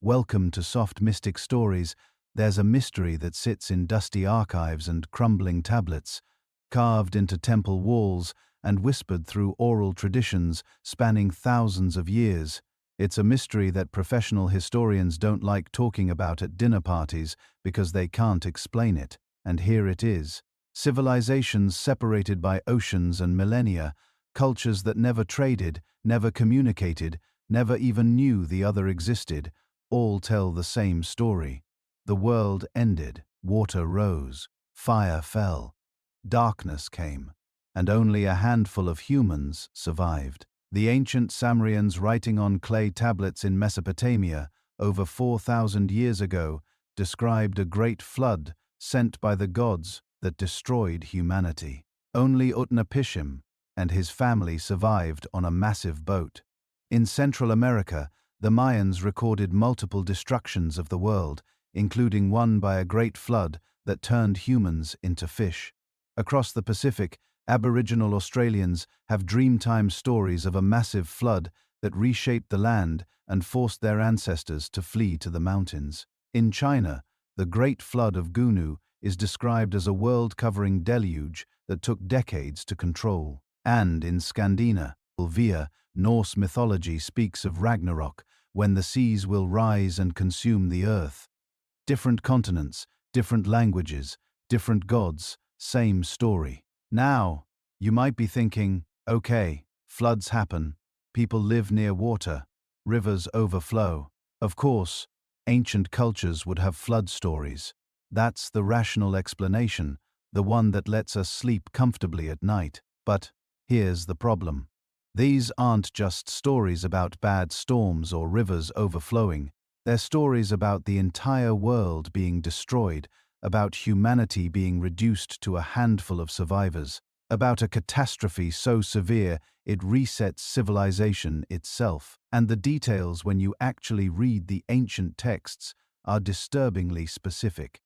welcome to Soft Mystic Stories. There's a mystery that sits in dusty archives and crumbling tablets, carved into temple walls and whispered through oral traditions spanning thousands of years. It's a mystery that professional historians don't like talking about at dinner parties because they can't explain it. And here it is. Civilizations separated by oceans and millennia, cultures that never traded, never communicated, never even knew the other existed, all tell the same story. The world ended, water rose, fire fell, darkness came, and only a handful of humans survived. The ancient Sumerians, writing on clay tablets in Mesopotamia over 4,000 years ago, described a great flood sent by the gods that destroyed humanity. Only Utnapishtim and his family survived on a massive boat. In Central America, the Mayans recorded multiple destructions of the world, including one by a great flood that turned humans into fish. Across the Pacific, Aboriginal Australians have dreamtime stories of a massive flood that reshaped the land and forced their ancestors to flee to the mountains. In China, the Great Flood of Gunu is described as a world-covering deluge that took decades to control. And in Scandinavia, Norse mythology speaks of Ragnarok, when the seas will rise and consume the earth. Different continents, different languages, different gods, same story. Now, you might be thinking, okay, floods happen, people live near water, rivers overflow. Of course, ancient cultures would have flood stories. That's the rational explanation, the one that lets us sleep comfortably at night. But here's the problem. These aren't just stories about bad storms or rivers overflowing. They're stories about the entire world being destroyed, about humanity being reduced to a handful of survivors, about a catastrophe so severe it resets civilization itself. And the details, when you actually read the ancient texts, are disturbingly specific.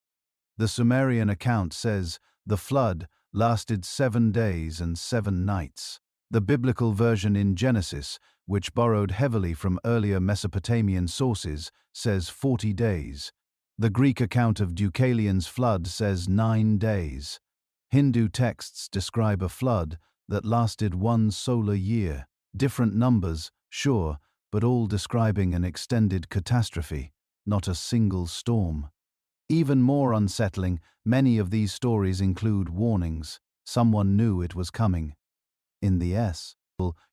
The Sumerian account says the flood lasted 7 days and 7 nights. The biblical version in Genesis, which borrowed heavily from earlier Mesopotamian sources, says 40 days. The Greek account of Deucalion's flood says 9 days. Hindu texts describe a flood that lasted 1 solar year. Different numbers, sure, but all describing an extended catastrophe, not a single storm. Even more unsettling, many of these stories include warnings. Someone knew it was coming. In the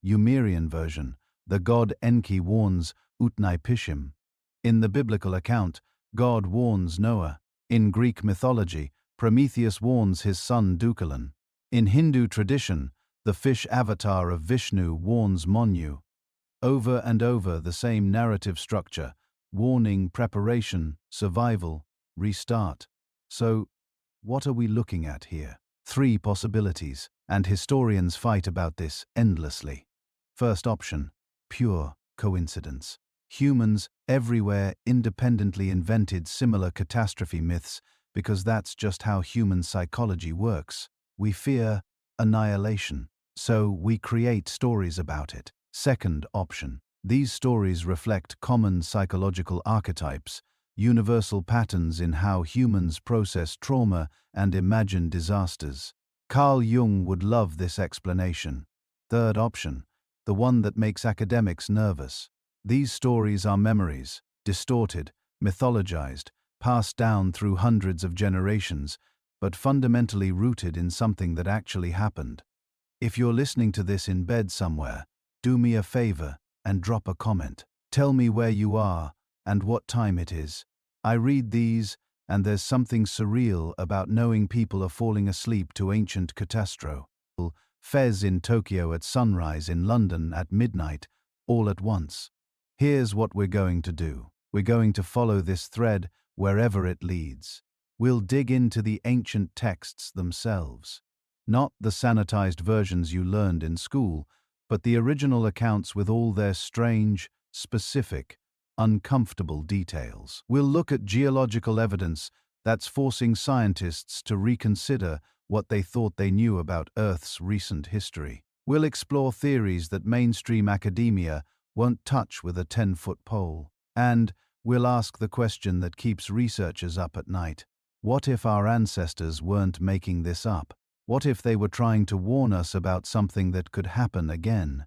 Sumerian version, the god Enki warns Utnapishtim. In the biblical account, God warns Noah. In Greek mythology, Prometheus warns his son Deucalion. In Hindu tradition, the fish avatar of Vishnu warns Manu. Over and over the same narrative structure: warning, preparation, survival, restart. So, what are we looking at here? 3 possibilities, and historians fight about this endlessly. First option: pure coincidence. Humans everywhere independently invented similar catastrophe myths because that's just how human psychology works. We fear annihilation, so we create stories about it. Second option: these stories reflect common psychological archetypes, universal patterns in how humans process trauma and imagine disasters. Carl Jung would love this explanation. Third option: the one that makes academics nervous. These stories are memories, distorted, mythologized, passed down through hundreds of generations, but fundamentally rooted in something that actually happened. If you're listening to this in bed somewhere, do me a favor and drop a comment. Tell me where you are and what time it is. I read these, and there's something surreal about knowing people are falling asleep to ancient catastrophe. Fez in Tokyo at sunrise, in London at midnight, all at once. Here's what we're going to do. We're going to follow this thread wherever it leads. We'll dig into the ancient texts themselves. Not the sanitized versions you learned in school, but the original accounts with all their strange, specific, uncomfortable details. We'll look at geological evidence that's forcing scientists to reconsider what they thought they knew about Earth's recent history. We'll explore theories that mainstream academia won't touch with a 10-foot pole. And we'll ask the question that keeps researchers up at night. What if our ancestors weren't making this up? What if they were trying to warn us about something that could happen again?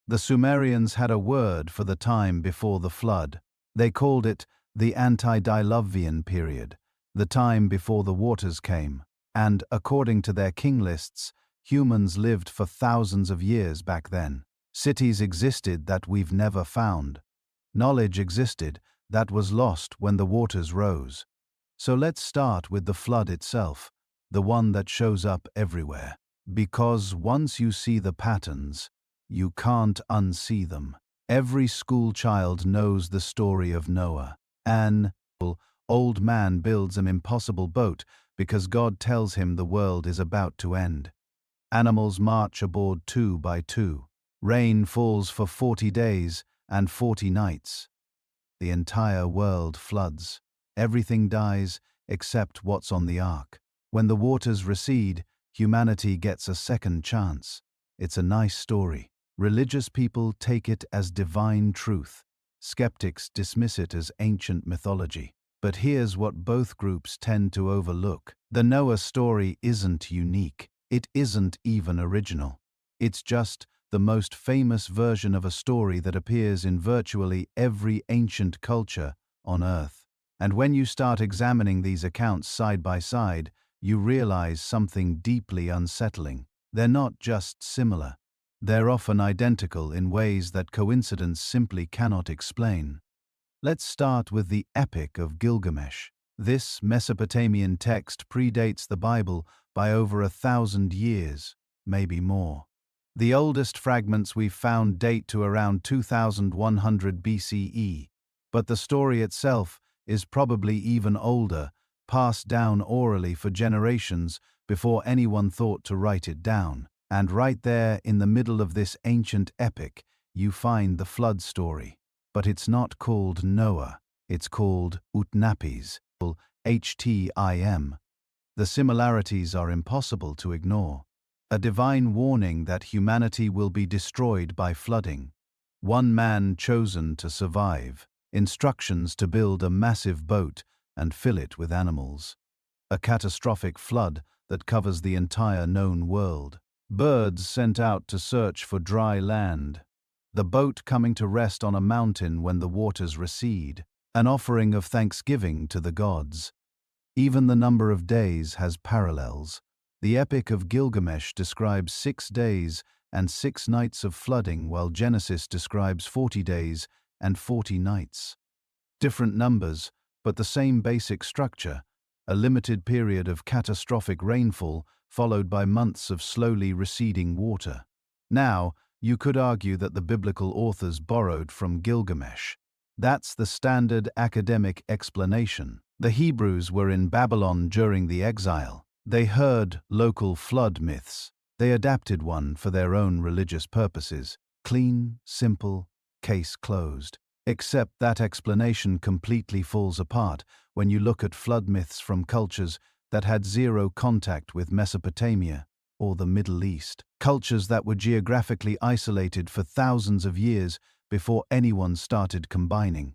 The Sumerians had a word for the time before the flood. They called it the antediluvian period, the time before the waters came. And, according to their king lists, humans lived for thousands of years back then. Cities existed that we've never found. Knowledge existed that was lost when the waters rose. So let's start with the flood itself, the one that shows up everywhere. Because once you see the patterns, you can't unsee them. Every school child knows the story of Noah. An old man builds an impossible boat because God tells him the world is about to end. Animals march aboard 2 by 2. Rain falls for 40 days and 40 nights. The entire world floods. Everything dies except what's on the ark. When the waters recede, humanity gets a second chance. It's a nice story. Religious people take it as divine truth. Skeptics dismiss it as ancient mythology. But here's what both groups tend to overlook. The Noah story isn't unique. It isn't even original. It's just the most famous version of a story that appears in virtually every ancient culture on Earth. And when you start examining these accounts side by side, you realize something deeply unsettling. They're not just similar. They're often identical in ways that coincidence simply cannot explain. Let's start with the Epic of Gilgamesh. This Mesopotamian text predates the Bible by over 1,000 years, maybe more. The oldest fragments we've found date to around 2100 BCE, but the story itself is probably even older, passed down orally for generations before anyone thought to write it down. And right there in the middle of this ancient epic, you find the flood story. But it's not called Noah, it's called Utnapishtim, Htim. The similarities are impossible to ignore. A divine warning that humanity will be destroyed by flooding. One man chosen to survive. Instructions to build a massive boat and fill it with animals. A catastrophic flood that covers the entire known world. Birds sent out to search for dry land. The boat coming to rest on a mountain when the waters recede. An offering of thanksgiving to the gods. Even the number of days has parallels. The Epic of Gilgamesh describes 6 days and 6 nights of flooding, while Genesis describes 40 days and 40 nights. Different numbers, but the same basic structure, a limited period of catastrophic rainfall followed by months of slowly receding water. Now, you could argue that the biblical authors borrowed from Gilgamesh. That's the standard academic explanation. The Hebrews were in Babylon during the exile. They heard local flood myths. They adapted one for their own religious purposes. Clean, simple, case closed. Except that explanation completely falls apart when you look at flood myths from cultures that had zero contact with Mesopotamia or the Middle East. Cultures that were geographically isolated for thousands of years before anyone started combining,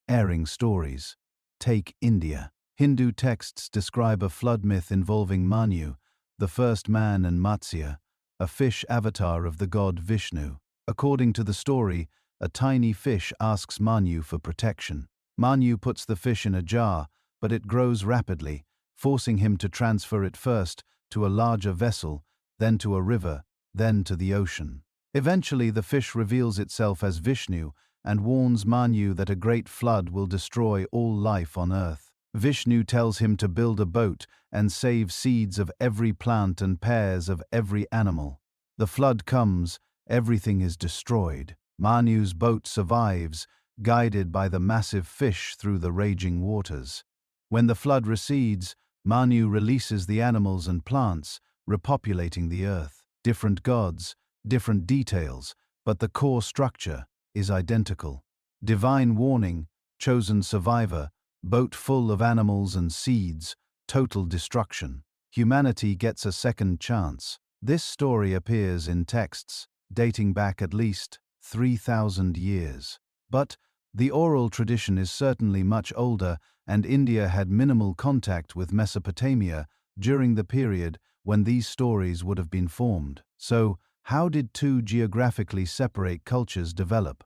airing stories. Take India. Hindu texts describe a flood myth involving Manu, the first man, and Matsya, a fish avatar of the god Vishnu. According to the story, a tiny fish asks Manu for protection. Manu puts the fish in a jar, but it grows rapidly, forcing him to transfer it first to a larger vessel, then to a river, then to the ocean. Eventually, the fish reveals itself as Vishnu and warns Manu that a great flood will destroy all life on earth. Vishnu tells him to build a boat and save seeds of every plant and pairs of every animal. The flood comes, everything is destroyed. Manu's boat survives, guided by the massive fish through the raging waters. When the flood recedes, Manu releases the animals and plants, repopulating the earth. Different gods, different details, but the core structure is identical. Divine warning, chosen survivor, boat full of animals and seeds, total destruction. Humanity gets a second chance. This story appears in texts dating back at least 3,000 years. But The oral tradition is certainly much older, and India had minimal contact with Mesopotamia during the period when these stories would have been formed. So, how did two geographically separate cultures develop?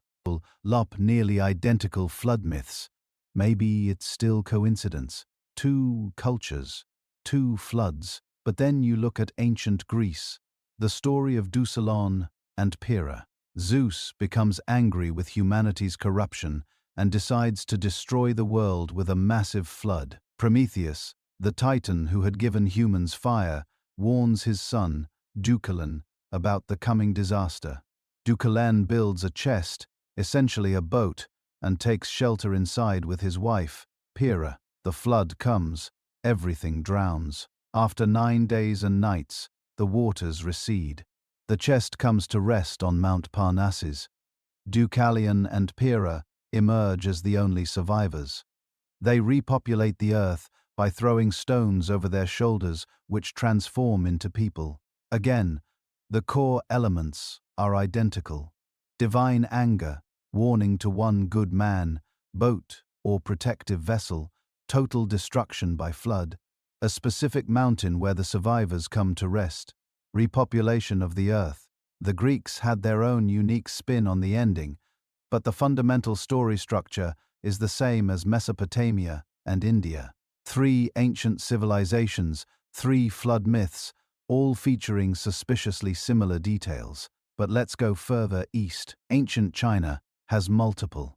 Lop nearly identical flood myths. Maybe it's still coincidence. Two cultures, two floods. But then you look at ancient Greece, the story of Deucalion and Pyrrha. Zeus becomes angry with humanity's corruption and decides to destroy the world with a massive flood. Prometheus, the titan who had given humans fire, warns his son, Deucalion, about the coming disaster. Deucalion builds a chest, essentially a boat, and takes shelter inside with his wife, Pyrrha. The flood comes, everything drowns. After 9 days and nights, the waters recede. The chest comes to rest on Mount Parnassus. Deucalion and Pyrrha emerge as the only survivors. They repopulate the earth by throwing stones over their shoulders, which transform into people. Again, the core elements are identical. Divine anger, warning to one good man, boat or protective vessel, total destruction by flood, a specific mountain where the survivors come to rest, repopulation of the earth. The Greeks had their own unique spin on the ending, but the fundamental story structure is the same as Mesopotamia and India. 3 ancient civilizations, 3 flood myths, all featuring suspiciously similar details. But let's go further east. Ancient China has multiple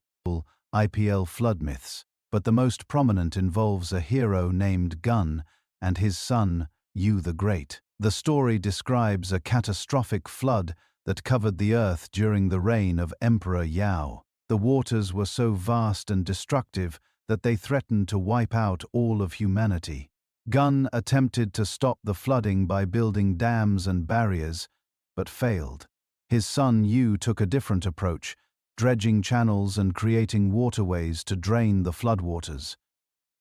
IPL flood myths, but the most prominent involves a hero named Gun and his son, Yu the Great. The story describes a catastrophic flood that covered the earth during the reign of Emperor Yao. The waters were so vast and destructive that they threatened to wipe out all of humanity. Gun attempted to stop the flooding by building dams and barriers, but failed. His son Yu took a different approach, dredging channels and creating waterways to drain the floodwaters.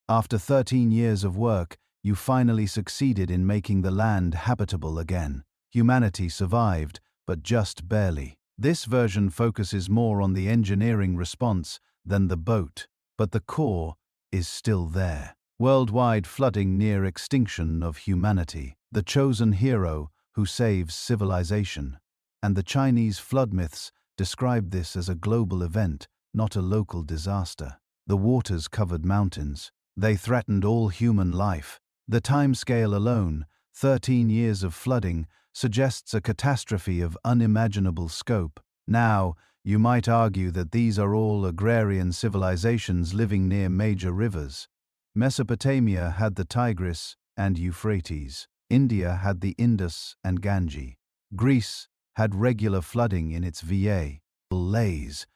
After 13 years of work, Yu finally succeeded in making the land habitable again. Humanity survived, but just barely. This version focuses more on the engineering response than the boat, but the core is still there. Worldwide flooding near extinction of humanity. The chosen hero who saves civilization. And the Chinese flood myths describe this as a global event, not a local disaster. The waters covered mountains. They threatened all human life. The timescale alone, 13 years of flooding, suggests a catastrophe of unimaginable scope. Now, you might argue that these are all agrarian civilizations living near major rivers. Mesopotamia had the Tigris and Euphrates. India had the Indus and Ganges. Greece had regular flooding in its valleys.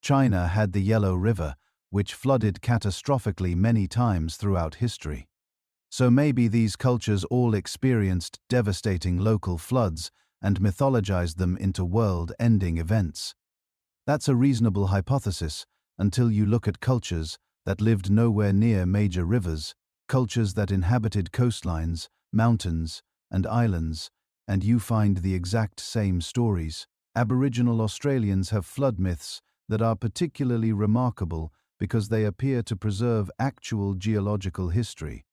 China had the Yellow River, which flooded catastrophically many times throughout history. So maybe these cultures all experienced devastating local floods and mythologized them into world-ending events. That's a reasonable hypothesis until you look at cultures that lived nowhere near major rivers, cultures that inhabited coastlines, mountains, and islands, and you find the exact same stories. Aboriginal Australians have flood myths that are particularly remarkable because they appear to preserve actual geological history.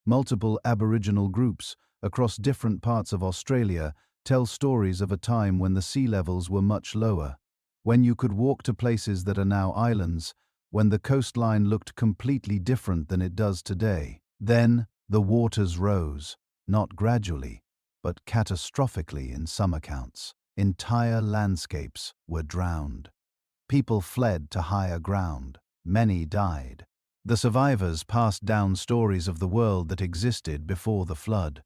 Multiple Aboriginal groups across different parts of Australia tell stories of a time when the sea levels were much lower, when you could walk to places that are now islands, when the coastline looked completely different than it does today. Then, the waters rose, not gradually, but catastrophically in some accounts. Entire landscapes were drowned. People fled to higher ground. Many died. The survivors passed down stories of the world that existed before the flood.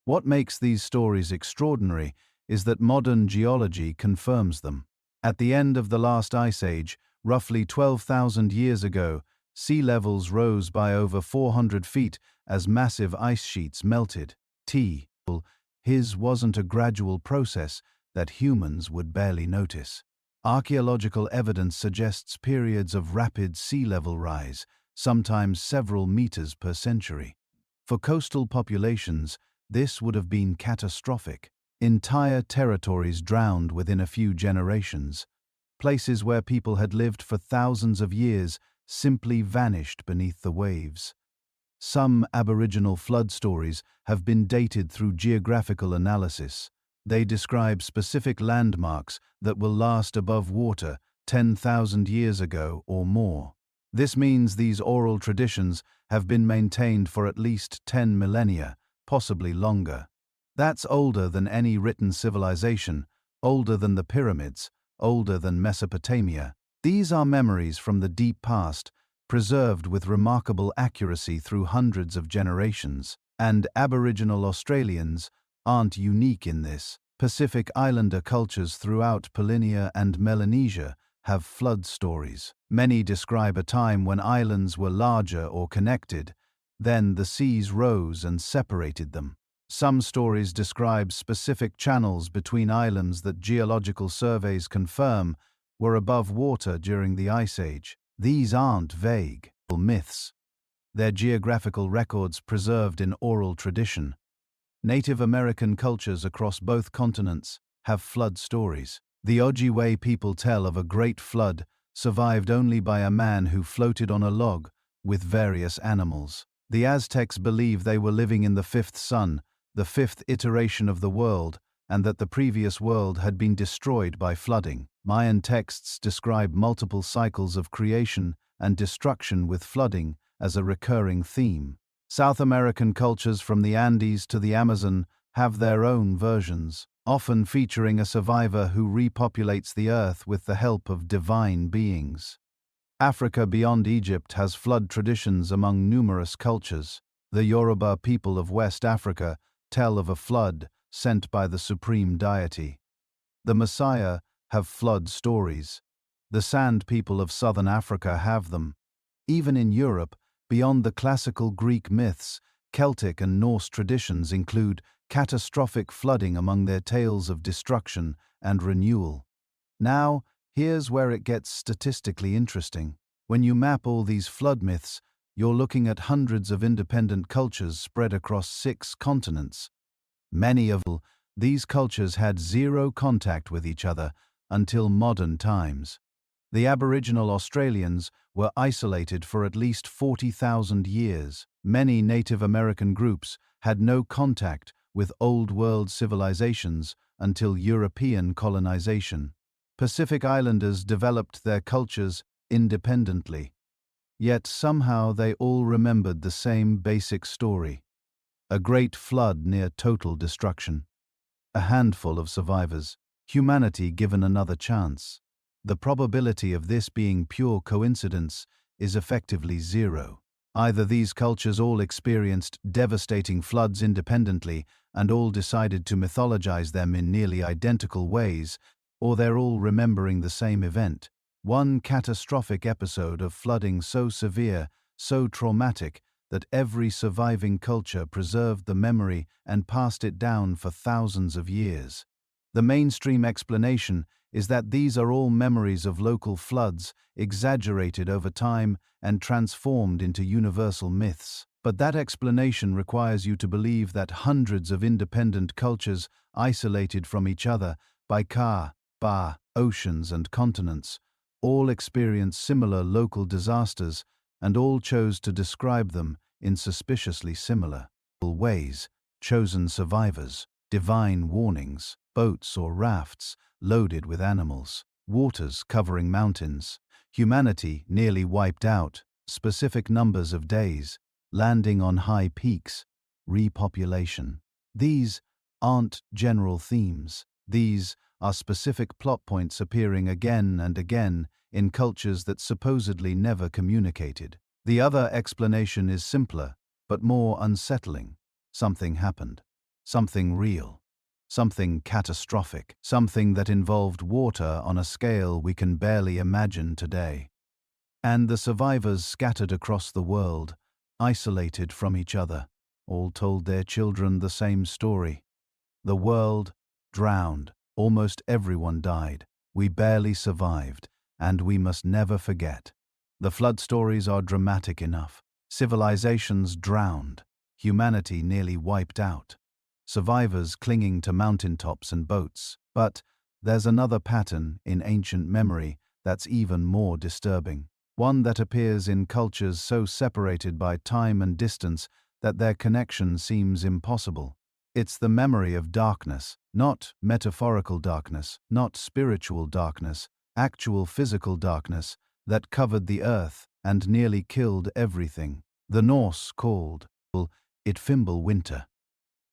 What makes these stories extraordinary is that modern geology confirms them. At the end of the last ice age, roughly 12,000 years ago, sea levels rose by over 400 feet as massive ice sheets melted. His wasn't a gradual process that humans would barely notice. Archaeological evidence suggests periods of rapid sea level rise, sometimes several meters per century. For coastal populations, this would have been catastrophic. Entire territories drowned within a few generations. Places where people had lived for thousands of years simply vanished beneath the waves. Some Aboriginal flood stories have been dated through geographical analysis. They describe specific landmarks that will last above water 10,000 years ago or more. This means these oral traditions have been maintained for at least 10 millennia, possibly longer. That's older than any written civilization, older than the pyramids, older than Mesopotamia. These are memories from the deep past, preserved with remarkable accuracy through hundreds of generations. And Aboriginal Australians aren't unique in this. Pacific Islander cultures throughout Polynesia and Melanesia have flood stories. Many describe a time when islands were larger or connected, then the seas rose and separated them. Some stories describe specific channels between islands that geological surveys confirm were above water during the Ice Age. These aren't vague myths. They're geographical records preserved in oral tradition. Native American cultures across both continents have flood stories. The Ojibwe people tell of a great flood survived only by a man who floated on a log with various animals. The Aztecs believe they were living in the fifth sun, the fifth iteration of the world, and that the previous world had been destroyed by flooding. Mayan texts describe multiple cycles of creation and destruction with flooding as a recurring theme. South American cultures from the Andes to the Amazon have their own versions, often featuring a survivor who repopulates the earth with the help of divine beings. Africa beyond Egypt has flood traditions among numerous cultures. The Yoruba people of West Africa tell of a flood sent by the supreme deity. The Messiah have flood stories. The Sand people of southern Africa have them. Even in Europe, beyond the classical Greek myths, Celtic and Norse traditions include catastrophic flooding among their tales of destruction and renewal. Now, here's where it gets statistically interesting. When you map all these flood myths, you're looking at hundreds of independent cultures spread across 6 continents. Many of these cultures had zero contact with each other until modern times. The Aboriginal Australians were isolated for at least 40,000 years. Many Native American groups had no contact with Old World civilizations until European colonization. Pacific Islanders developed their cultures independently. Yet somehow they all remembered the same basic story. A great flood near total destruction. A handful of survivors. Humanity given another chance. The probability of this being pure coincidence is effectively zero. Either these cultures all experienced devastating floods independently and all decided to mythologize them in nearly identical ways, or they're all remembering the same event. One catastrophic episode of flooding so severe, so traumatic, that every surviving culture preserved the memory and passed it down for thousands of years. The mainstream explanation is that these are all memories of local floods, exaggerated over time and transformed into universal myths. But that explanation requires you to believe that hundreds of independent cultures, isolated from each other by oceans and continents, all experienced similar local disasters and all chose to describe them in suspiciously similar ways: chosen survivors, divine warnings, boats or rafts loaded with animals, waters covering mountains, humanity nearly wiped out, specific numbers of days, landing on high peaks, repopulation. These aren't general themes. These are specific plot points appearing again and again in cultures that supposedly never communicated. The other explanation is simpler, but more unsettling. Something happened. Something real. Something catastrophic. Something that involved water on a scale we can barely imagine today. And the survivors scattered across the world, isolated from each other, all told their children the same story. The world drowned. Almost everyone died. We barely survived, and we must never forget. The flood stories are dramatic enough. Civilizations drowned. Humanity nearly wiped out. Survivors clinging to mountaintops and boats. But There's another pattern in ancient memory that's even more disturbing. One that appears in cultures so separated by time and distance that their connection seems impossible. It's the memory of darkness, not metaphorical darkness, not spiritual darkness, actual physical darkness that covered the earth and nearly killed everything. The Norse called it Fimbulwinter,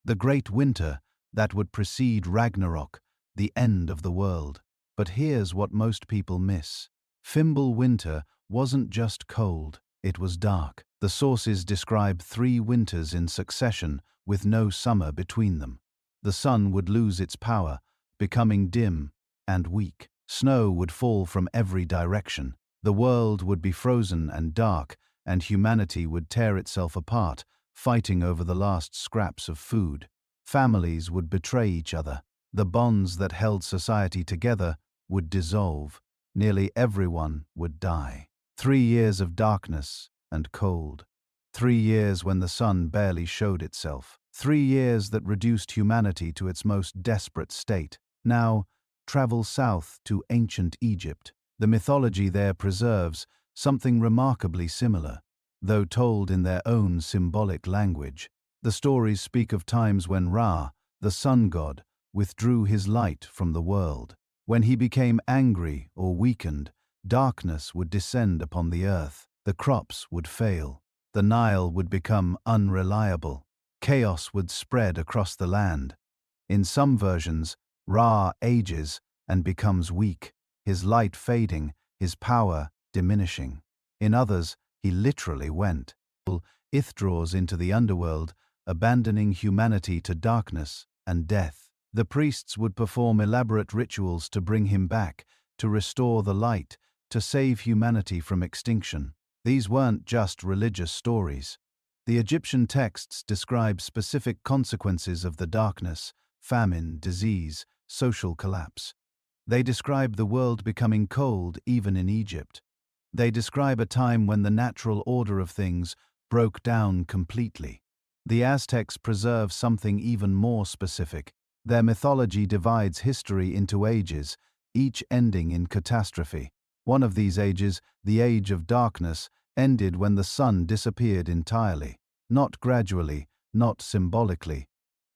the great winter that would precede Ragnarok, the end of the world. But here's what most people miss. Fimbulwinter wasn't just cold, it was dark. The sources describe 3 winters in succession with no summer between them. The sun would lose its power, becoming dim and weak. Snow would fall from every direction. The world would be frozen and dark, and humanity would tear itself apart, fighting over the last scraps of food. Families would betray each other. The bonds that held society together would dissolve. Nearly everyone would die. 3 years of darkness and cold. 3 years when the sun barely showed itself. 3 years that reduced humanity to its most desperate state. Now, travel south to ancient Egypt. The mythology there preserves something remarkably similar, though told in their own symbolic language. The stories speak of times when Ra, the sun god, withdrew his light from the world. When he became angry or weakened, darkness would descend upon the earth. The crops would fail. The Nile would become unreliable. Chaos would spread across the land. In some versions, Ra ages and becomes weak, his light fading, his power diminishing. In others, he literally went. Withdraws into the underworld, abandoning humanity to darkness and death. The priests would perform elaborate rituals to bring him back, to restore the light, to save humanity from extinction. These weren't just religious stories. The Egyptian texts describe specific consequences of the darkness: famine, disease, social collapse. They describe the world becoming cold even in Egypt. They describe a time when the natural order of things broke down completely. The Aztecs preserve something even more specific. Their mythology divides history into ages, each ending in catastrophe. One of these ages, the Age of Darkness, ended when the sun disappeared entirely. Not gradually, not symbolically.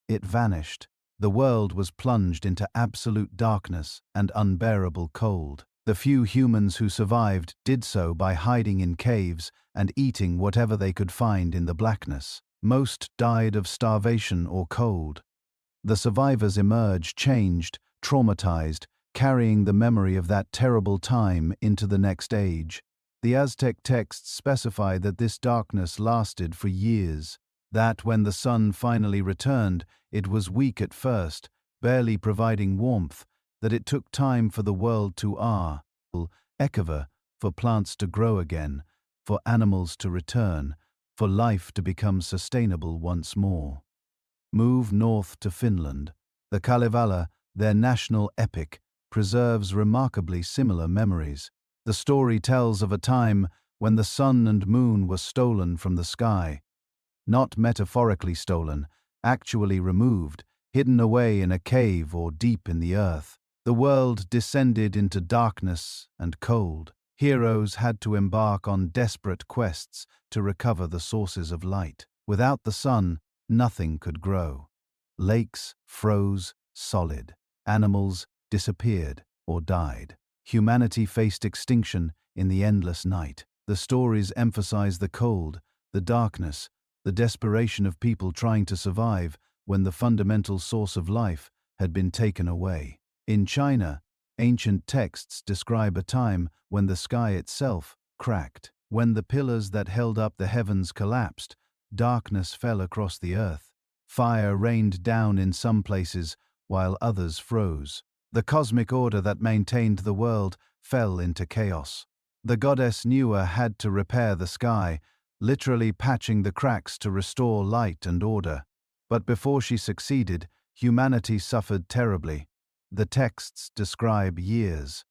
It vanished. The world was plunged into absolute darkness and unbearable cold. The few humans who survived did so by hiding in caves and eating whatever they could find in the blackness. Most died of starvation or cold. The survivors emerged changed, traumatized, carrying the memory of that terrible time into the next age. The Aztec texts specify that this darkness lasted for years, that when the sun finally returned, it was weak at first, barely providing warmth, that it took time for the world to recover, for plants to grow again, for animals to return, for life to become sustainable once more. Move north to Finland. The Kalevala, their national epic, preserves remarkably similar memories. The story tells of a time when the sun and moon were stolen from the sky. Not metaphorically stolen, actually removed, hidden away in a cave or deep in the earth. The world descended into darkness and cold. Heroes had to embark on desperate quests to recover the sources of light. Without the sun, nothing could grow. Lakes froze solid. Animals disappeared or died. Humanity faced extinction in the endless night. The stories emphasize the cold, the darkness, the desperation of people trying to survive when the fundamental source of life had been taken away. In China, ancient texts describe a time when the sky itself cracked. When the pillars that held up the heavens collapsed, darkness fell across the earth. Fire rained down in some places, while others froze. The cosmic order that maintained the world fell into chaos. The goddess Nua had to repair the sky, literally patching the cracks to restore light and order. But before she succeeded, humanity suffered terribly. The texts describe years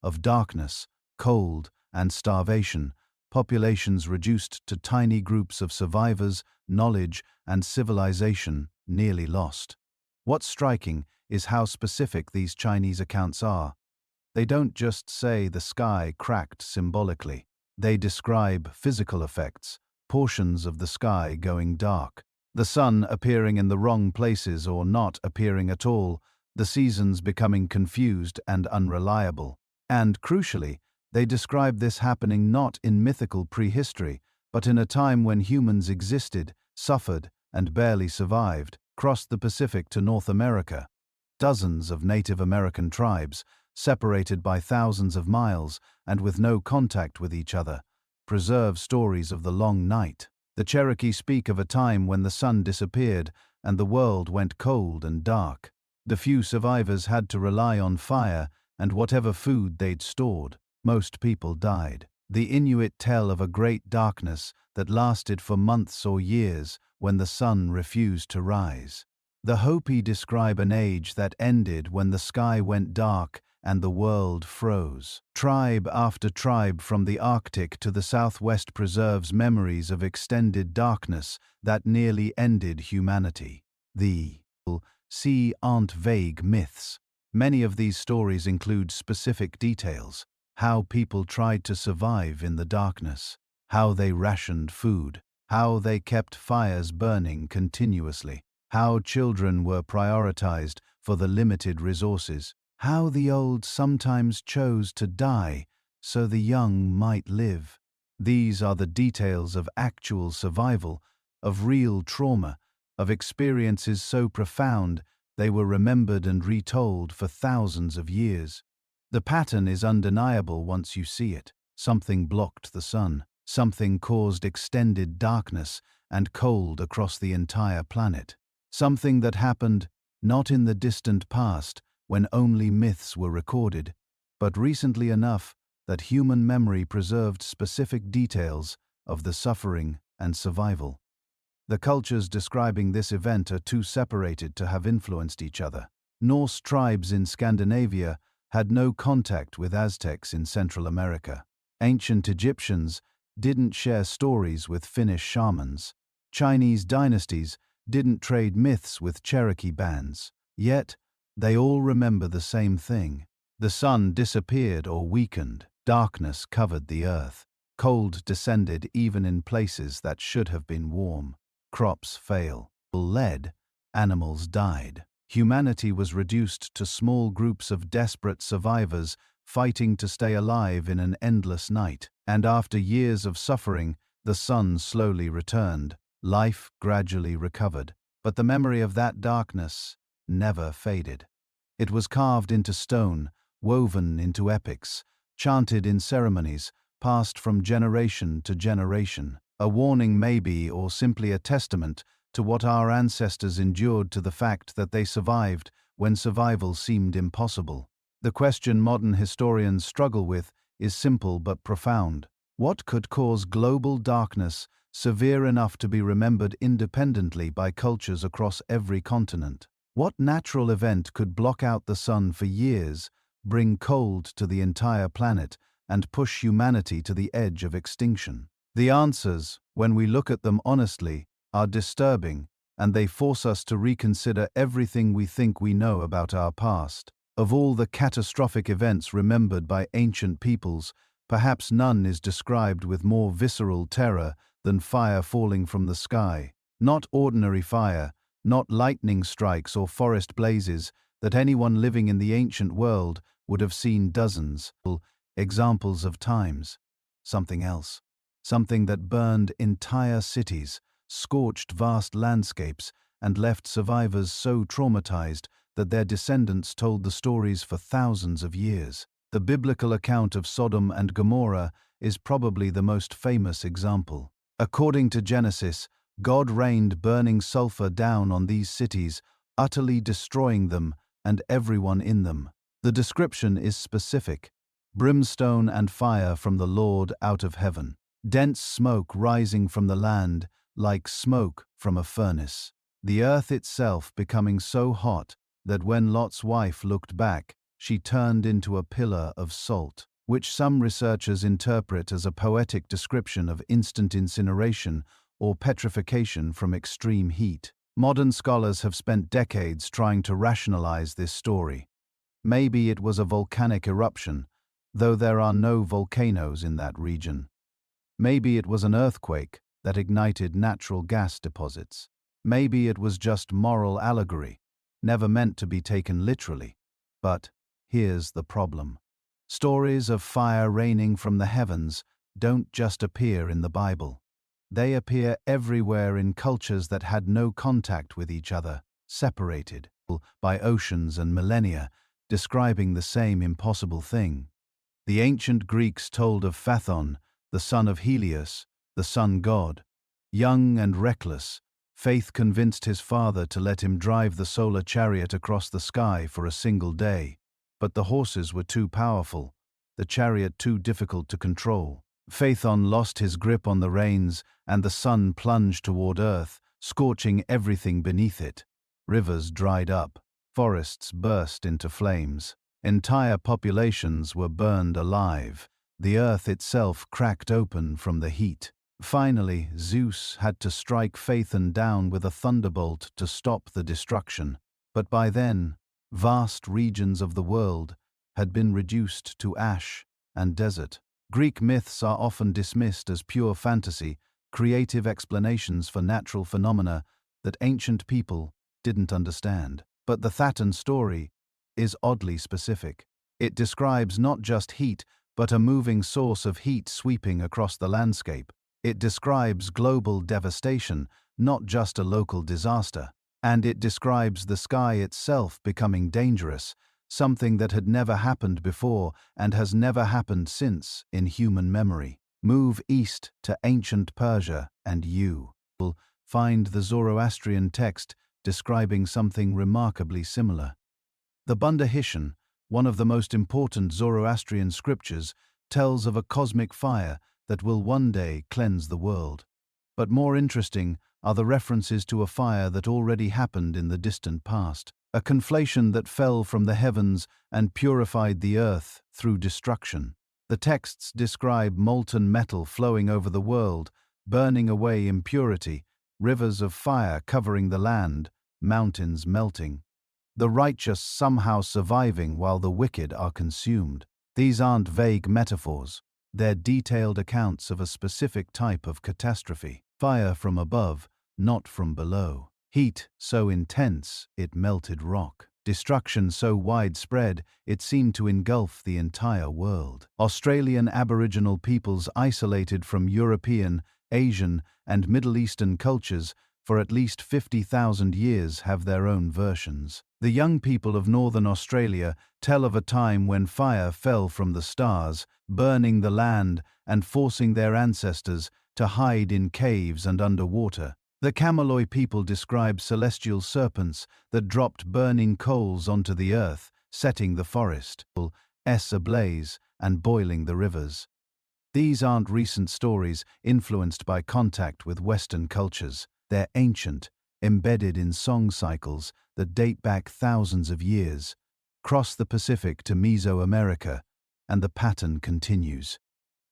of darkness, cold, and starvation, populations reduced to tiny groups of survivors, knowledge, and civilization nearly lost. What's striking is how specific these Chinese accounts are. They don't just say the sky cracked symbolically. They describe physical effects, portions of the sky going dark, the sun appearing in the wrong places or not appearing at all, the seasons becoming confused and unreliable. And, crucially, they describe this happening not in mythical prehistory, but in a time when humans existed, suffered, and barely survived, crossed the Pacific to North America. Dozens of Native American tribes, separated by thousands of miles and with no contact with each other, preserve stories of the long night. The Cherokee speak of a time when the sun disappeared and the world went cold and dark. The few survivors had to rely on fire and whatever food they'd stored. Most people died. The Inuit tell of a great darkness that lasted for months or years when the sun refused to rise. The Hopi describe an age that ended when the sky went dark and the world froze. Tribe after tribe from the Arctic to the Southwest preserves memories of extended darkness that nearly ended humanity. The sea aren't vague myths. Many of these stories include specific details: how people tried to survive in the darkness, how they rationed food, how they kept fires burning continuously, how children were prioritized for the limited resources, how the old sometimes chose to die so the young might live. These are the details of actual survival, of real trauma, of experiences so profound they were remembered and retold for thousands of years. The pattern is undeniable once you see it. Something blocked the sun, something caused extended darkness and cold across the entire planet. Something that happened not in the distant past when only myths were recorded, but recently enough that human memory preserved specific details of the suffering and survival. The cultures describing this event are too separated to have influenced each other. Norse tribes in Scandinavia had no contact with Aztecs in Central America. Ancient Egyptians didn't share stories with Finnish shamans. Chinese dynasties didn't trade myths with Cherokee bands. Yet, they all remember the same thing. The sun disappeared or weakened. Darkness covered the earth. Cold descended even in places that should have been warm. Crops failed. Animals died. Humanity was reduced to small groups of desperate survivors fighting to stay alive in an endless night. And after years of suffering, the sun slowly returned. Life gradually recovered. But the memory of that darkness never faded. It was carved into stone, woven into epics, chanted in ceremonies, passed from generation to generation. A warning maybe, or simply a testament to what our ancestors endured, to the fact that they survived when survival seemed impossible. The question modern historians struggle with is simple but profound. What could cause global darkness severe enough to be remembered independently by cultures across every continent? What natural event could block out the sun for years, bring cold to the entire planet, and push humanity to the edge of extinction? The answers, when we look at them honestly, are disturbing, and they force us to reconsider everything we think we know about our past. Of all the catastrophic events remembered by ancient peoples, perhaps none is described with more visceral terror than fire falling from the sky. Not ordinary fire, not lightning strikes or forest blazes that anyone living in the ancient world would have seen dozens. Examples of times. Something else. Something that burned entire cities, scorched vast landscapes, and left survivors so traumatized that their descendants told the stories for thousands of years. The biblical account of Sodom and Gomorrah is probably the most famous example. According to Genesis, God rained burning sulfur down on these cities, utterly destroying them and everyone in them. The description is specific: brimstone and fire from the Lord out of heaven. Dense smoke rising from the land, like smoke from a furnace. The earth itself becoming so hot that when Lot's wife looked back, she turned into a pillar of salt, which some researchers interpret as a poetic description of instant incineration or petrification from extreme heat. Modern scholars have spent decades trying to rationalize this story. Maybe it was a volcanic eruption, though there are no volcanoes in that region. Maybe it was an earthquake that ignited natural gas deposits. Maybe it was just moral allegory, never meant to be taken literally. But here's the problem. Stories of fire raining from the heavens don't just appear in the Bible. They appear everywhere in cultures that had no contact with each other, separated by oceans and millennia, describing the same impossible thing. The ancient Greeks told of Phaethon, the son of Helios, the sun god. Young and reckless, Faith convinced his father to let him drive the solar chariot across the sky for a single day. But the horses were too powerful, the chariot too difficult to control. Phaethon lost his grip on the reins, and the sun plunged toward earth, scorching everything beneath it. Rivers dried up, forests burst into flames. Entire populations were burned alive. The earth itself cracked open from the heat. Finally, Zeus had to strike Phaethon down with a thunderbolt to stop the destruction. But by then, vast regions of the world had been reduced to ash and desert. Greek myths are often dismissed as pure fantasy, creative explanations for natural phenomena that ancient people didn't understand. But the Phaethon story is oddly specific. It describes not just heat, but a moving source of heat sweeping across the landscape. It describes global devastation, not just a local disaster. And it describes the sky itself becoming dangerous, something that had never happened before and has never happened since in human memory. Move east to ancient Persia and you will find the Zoroastrian text describing something remarkably similar. The Bundahishan, one of the most important Zoroastrian scriptures, tells of a cosmic fire that will one day cleanse the world. But more interesting are the references to a fire that already happened in the distant past, a conflation that fell from the heavens and purified the earth through destruction. The texts describe molten metal flowing over the world, burning away impurity, rivers of fire covering the land, mountains melting. The righteous somehow surviving while the wicked are consumed. These aren't vague metaphors. They're detailed accounts of a specific type of catastrophe. Fire from above, not from below. Heat so intense it melted rock. Destruction so widespread it seemed to engulf the entire world. Australian Aboriginal peoples isolated from European, Asian, and Middle Eastern cultures for at least 50,000 years have their own versions. The young people of Northern Australia tell of a time when fire fell from the stars, burning the land and forcing their ancestors to hide in caves and underwater. The Kamaloi people describe celestial serpents that dropped burning coals onto the earth, setting the forest ablaze and boiling the rivers. These aren't recent stories influenced by contact with Western cultures. They're ancient, embedded in song cycles that date back thousands of years, cross the Pacific to Mesoamerica, and the pattern continues.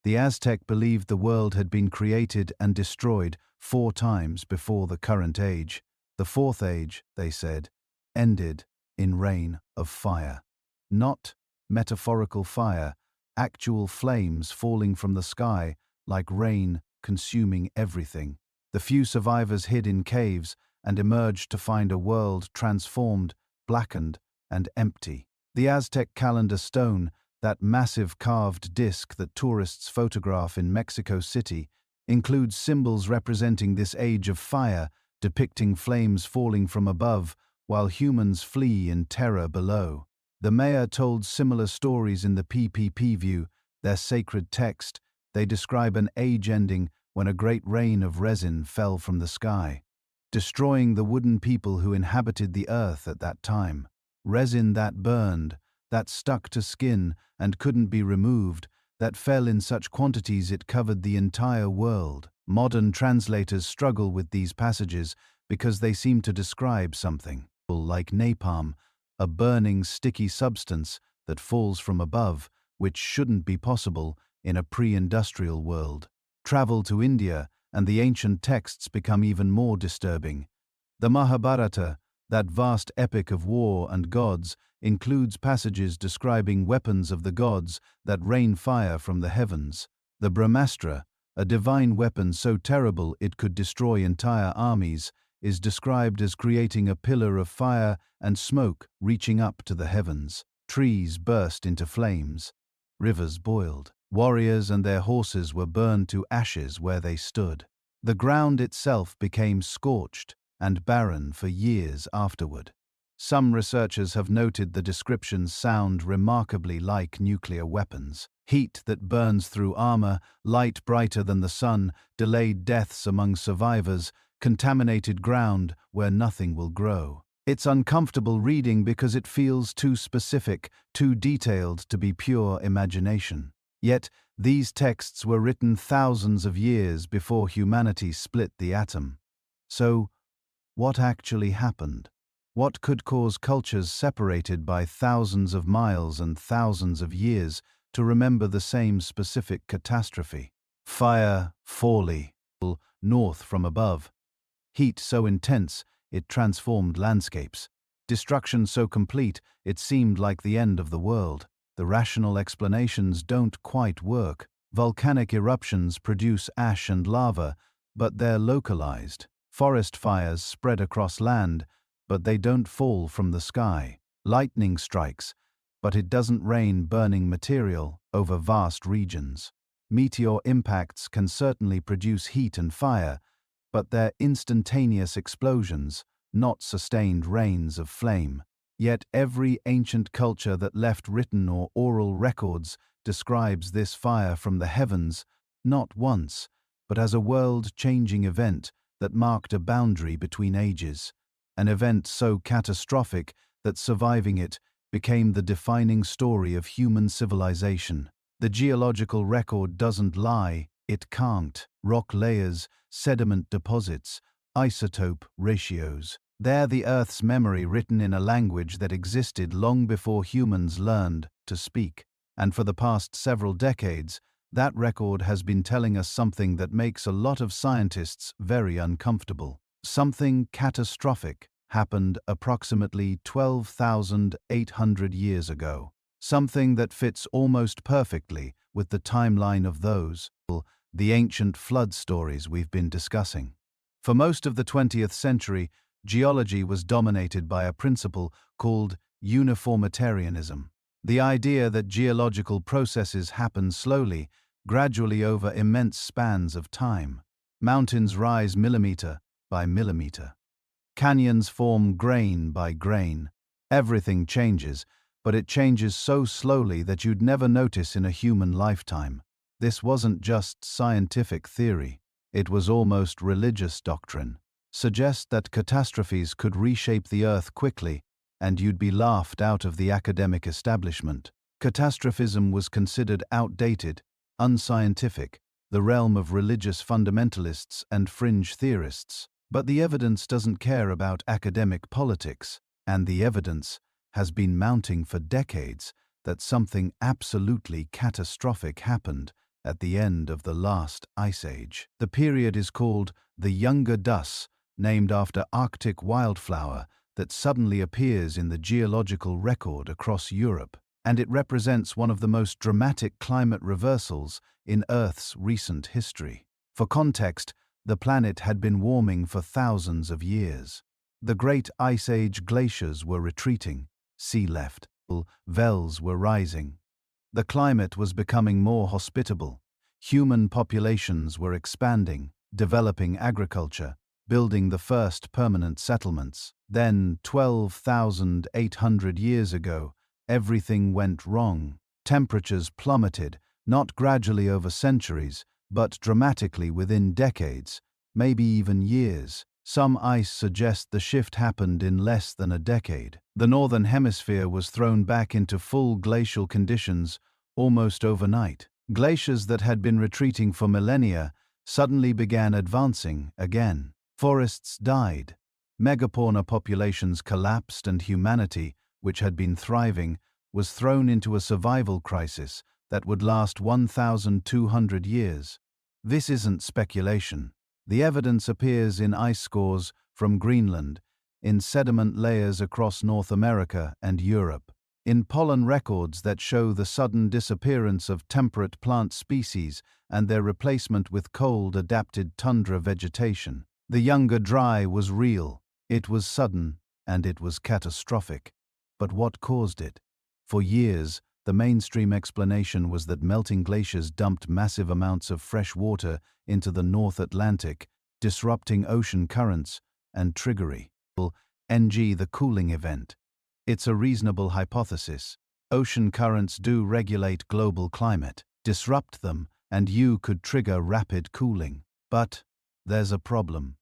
The Aztec believed the world had been created and destroyed 4 times before the current age. The 4th age, they said, ended in rain of fire. Not metaphorical fire, actual flames falling from the sky like rain consuming everything. The few survivors hid in caves and emerged to find a world transformed, blackened, and empty. The Aztec calendar stone, that massive carved disc that tourists photograph in Mexico City, includes symbols representing this age of fire, depicting flames falling from above while humans flee in terror below. The Maya told similar stories in the PPP view, their sacred text. They describe an age ending when a great rain of resin fell from the sky, destroying the wooden people who inhabited the earth at that time. Resin that burned, that stuck to skin and couldn't be removed, that fell in such quantities it covered the entire world. Modern translators struggle with these passages because they seem to describe something like napalm, a burning, sticky substance that falls from above, which shouldn't be possible in a pre-industrial world. Travel to India, and the ancient texts become even more disturbing. The Mahabharata, that vast epic of war and gods, includes passages describing weapons of the gods that rain fire from the heavens. The Brahmastra, a divine weapon so terrible it could destroy entire armies, is described as creating a pillar of fire and smoke reaching up to the heavens. Trees burst into flames. Rivers boiled. Warriors and their horses were burned to ashes where they stood. The ground itself became scorched and barren for years afterward. Some researchers have noted the descriptions sound remarkably like nuclear weapons. Heat that burns through armor, light brighter than the sun, delayed deaths among survivors, contaminated ground where nothing will grow. It's uncomfortable reading because it feels too specific, too detailed to be pure imagination. Yet, these texts were written thousands of years before humanity split the atom. So, what actually happened? What could cause cultures separated by thousands of miles and thousands of years to remember the same specific catastrophe? Fire, folly, north from above. Heat so intense, it transformed landscapes. Destruction so complete, it seemed like the end of the world. The rational explanations don't quite work. Volcanic eruptions produce ash and lava, but they're localized. Forest fires spread across land, but they don't fall from the sky. Lightning strikes, but it doesn't rain burning material over vast regions. Meteor impacts can certainly produce heat and fire, but they're instantaneous explosions, not sustained rains of flame. Yet every ancient culture that left written or oral records describes this fire from the heavens, not once, but as a world-changing event that marked a boundary between ages, an event so catastrophic that surviving it became the defining story of human civilization. The geological record doesn't lie, it can't. Rock layers, sediment deposits, isotope ratios. They're the Earth's memory written in a language that existed long before humans learned to speak. And for the past several decades, that record has been telling us something that makes a lot of scientists very uncomfortable. Something catastrophic happened approximately 12,800 years ago. Something that fits almost perfectly with the timeline of the ancient flood stories we've been discussing. For most of the 20th century, geology was dominated by a principle called uniformitarianism. The idea that geological processes happen slowly, gradually over immense spans of time. Mountains rise millimeter by millimeter. Canyons form grain by grain. Everything changes, but it changes so slowly that you'd never notice in a human lifetime. This wasn't just scientific theory. It was almost religious doctrine. Suggest that catastrophes could reshape the Earth quickly, and you'd be laughed out of the academic establishment. Catastrophism was considered outdated, unscientific, the realm of religious fundamentalists and fringe theorists. But the evidence doesn't care about academic politics, and the evidence has been mounting for decades that something absolutely catastrophic happened at the end of the last ice age. The period is called the Younger Deucalion, named after Arctic wildflower that suddenly appears in the geological record across Europe, and it represents one of the most dramatic climate reversals in Earth's recent history. For context, the planet had been warming for thousands of years. The great ice age glaciers were retreating, sea level vels were rising. The climate was becoming more hospitable. Human populations were expanding, developing agriculture, building the first permanent settlements. Then, 12,800 years ago, everything went wrong. Temperatures plummeted, not gradually over centuries, but dramatically within decades, maybe even years. Some ice suggest the shift happened in less than a decade. The northern hemisphere was thrown back into full glacial conditions almost overnight. Glaciers that had been retreating for millennia suddenly began advancing again. Forests died. Megafauna populations collapsed, and humanity, which had been thriving, was thrown into a survival crisis that would last 1,200 years. This isn't speculation. The evidence appears in ice cores from Greenland, in sediment layers across North America and Europe, in pollen records that show the sudden disappearance of temperate plant species and their replacement with cold-adapted tundra vegetation. The Younger Dry was real, it was sudden, and it was catastrophic. But what caused it? For years, the mainstream explanation was that melting glaciers dumped massive amounts of fresh water into the North Atlantic, disrupting ocean currents and triggering the cooling event. It's a reasonable hypothesis. Ocean currents do regulate global climate. Disrupt them, and you could trigger rapid cooling. But there's a problem.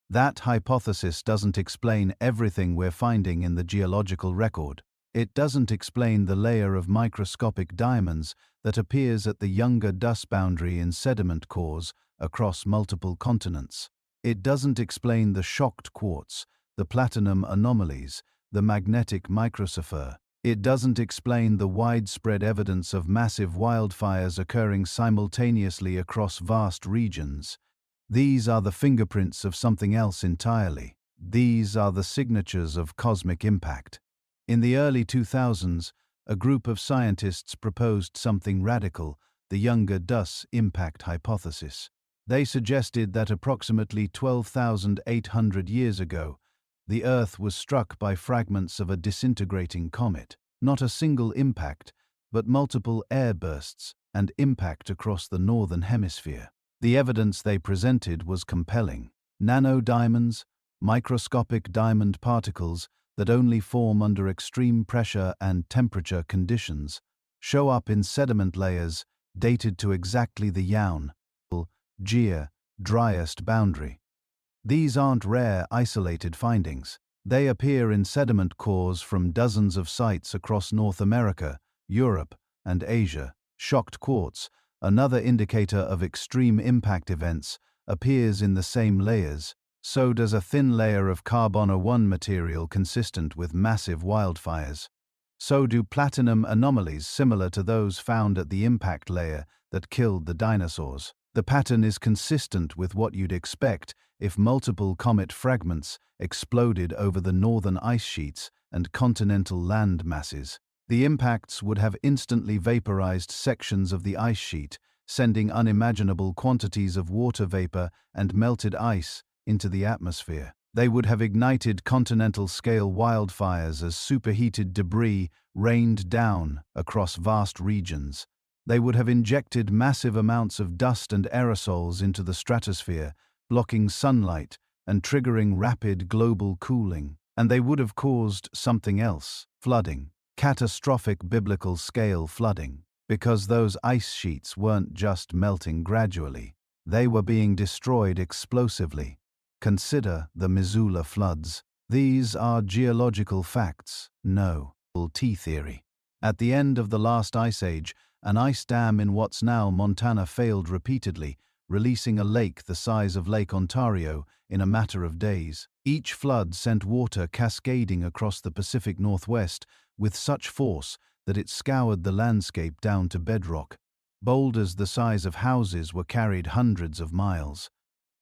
That hypothesis doesn't explain everything we're finding in the geological record. It doesn't explain the layer of microscopic diamonds that appears at the Younger dust boundary in sediment cores across multiple continents. It doesn't explain the shocked quartz, the platinum anomalies, the magnetic microsphere. It doesn't explain the widespread evidence of massive wildfires occurring simultaneously across vast regions. These are the fingerprints of something else entirely. These are the signatures of cosmic impact. In the early 2000s, a group of scientists proposed something radical, the Younger dust impact hypothesis. They suggested that approximately 12,800 years ago, the Earth was struck by fragments of a disintegrating comet. Not a single impact, but multiple airbursts and impact across the northern hemisphere. The evidence they presented was compelling. Nanodiamonds, microscopic diamond particles that only form under extreme pressure and temperature conditions, show up in sediment layers dated to exactly the Dryas boundary. These aren't rare, isolated findings. They appear in sediment cores from dozens of sites across North America, Europe, and Asia. Shocked quartz, another indicator of extreme impact events, appears in the same layers. So does a thin layer of carbon-1 material consistent with massive wildfires. So do platinum anomalies similar to those found at the impact layer that killed the dinosaurs. The pattern is consistent with what you'd expect if multiple comet fragments exploded over the northern ice sheets and continental land masses. The impacts would have instantly vaporized sections of the ice sheet, sending unimaginable quantities of water vapor and melted ice into the atmosphere. They would have ignited continental-scale wildfires as superheated debris rained down across vast regions. They would have injected massive amounts of dust and aerosols into the stratosphere, blocking sunlight and triggering rapid global cooling. And they would have caused something else: flooding. Catastrophic biblical-scale flooding. Because those ice sheets weren't just melting gradually. They were being destroyed explosively. Consider the Missoula floods. These are geological facts, no T-theory. At the end of the last ice age, an ice dam in what's now Montana failed repeatedly, releasing a lake the size of Lake Ontario in a matter of days. Each flood sent water cascading across the Pacific Northwest with such force that it scoured the landscape down to bedrock. Boulders the size of houses were carried hundreds of miles.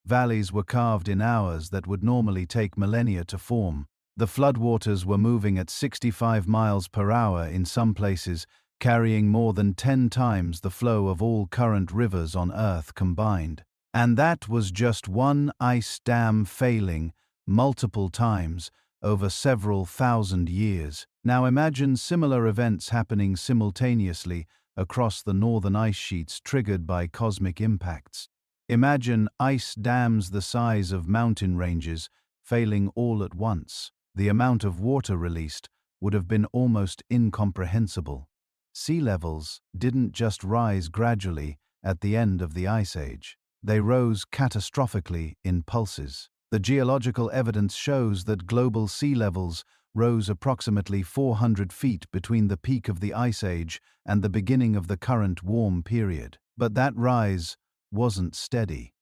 Valleys were carved in hours that would normally take millennia to form. The floodwaters were moving at 65 miles per hour in some places, carrying more than 10 times the flow of all current rivers on Earth combined. And that was just one ice dam failing multiple times over several thousand years. Now imagine similar events happening simultaneously across the northern ice sheets triggered by cosmic impacts. Imagine ice dams the size of mountain ranges failing all at once. The amount of water released would have been almost incomprehensible. Sea levels didn't just rise gradually at the end of the Ice Age. They rose catastrophically in pulses. The geological evidence shows that global sea levels rose approximately 400 feet between the peak of the Ice Age and the beginning of the current warm period. But that rise wasn't steady.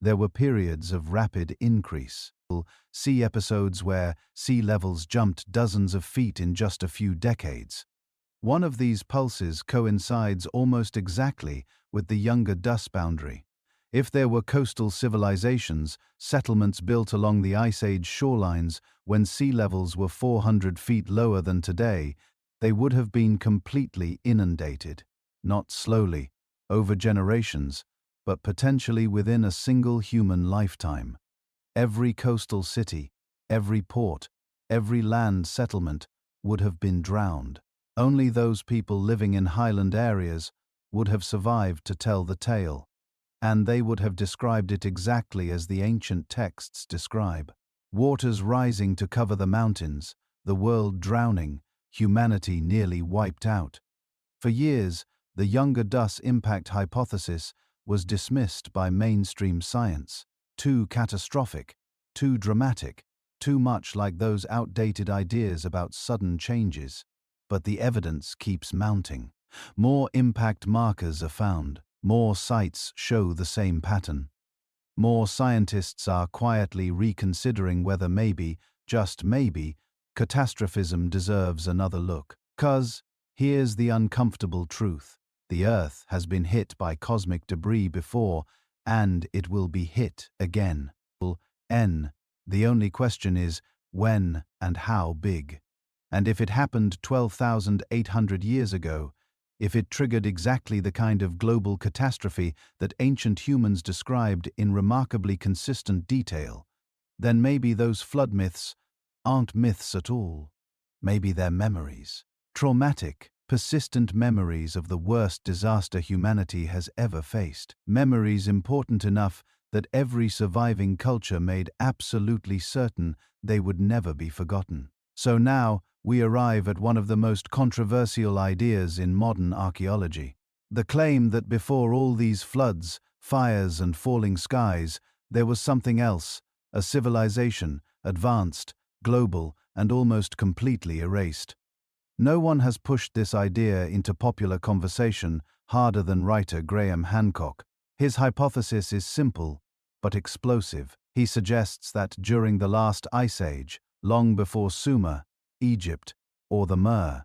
There were periods of rapid increase. See episodes where sea levels jumped dozens of feet in just a few decades. One of these pulses coincides almost exactly with the Younger dust boundary. If there were coastal civilizations, settlements built along the Ice Age shorelines when sea levels were 400 feet lower than today, they would have been completely inundated, not slowly, over generations, but potentially within a single human lifetime. Every coastal city, every port, every land settlement would have been drowned. Only those people living in highland areas would have survived to tell the tale, and they would have described it exactly as the ancient texts describe. Waters rising to cover the mountains, the world drowning, humanity nearly wiped out. For years, the Younger Dus impact hypothesis was dismissed by mainstream science. Too catastrophic, too dramatic, too much like those outdated ideas about sudden changes. But the evidence keeps mounting. More impact markers are found. More sites show the same pattern. More scientists are quietly reconsidering whether maybe, just maybe, catastrophism deserves another look. 'Cause here's the uncomfortable truth. The Earth has been hit by cosmic debris before, and it will be hit again. The only question is when and how big. And if it happened 12,800 years ago, if it triggered exactly the kind of global catastrophe that ancient humans described in remarkably consistent detail, then maybe those flood myths aren't myths at all. Maybe they're memories. Traumatic, persistent memories of the worst disaster humanity has ever faced. Memories important enough that every surviving culture made absolutely certain they would never be forgotten. So now, we arrive at one of the most controversial ideas in modern archaeology. The claim that before all these floods, fires and falling skies, there was something else, a civilization, advanced, global, and almost completely erased. No one has pushed this idea into popular conversation harder than writer Graham Hancock. His hypothesis is simple, but explosive. He suggests that during the last ice age, long before Sumer, Egypt, or the Mer,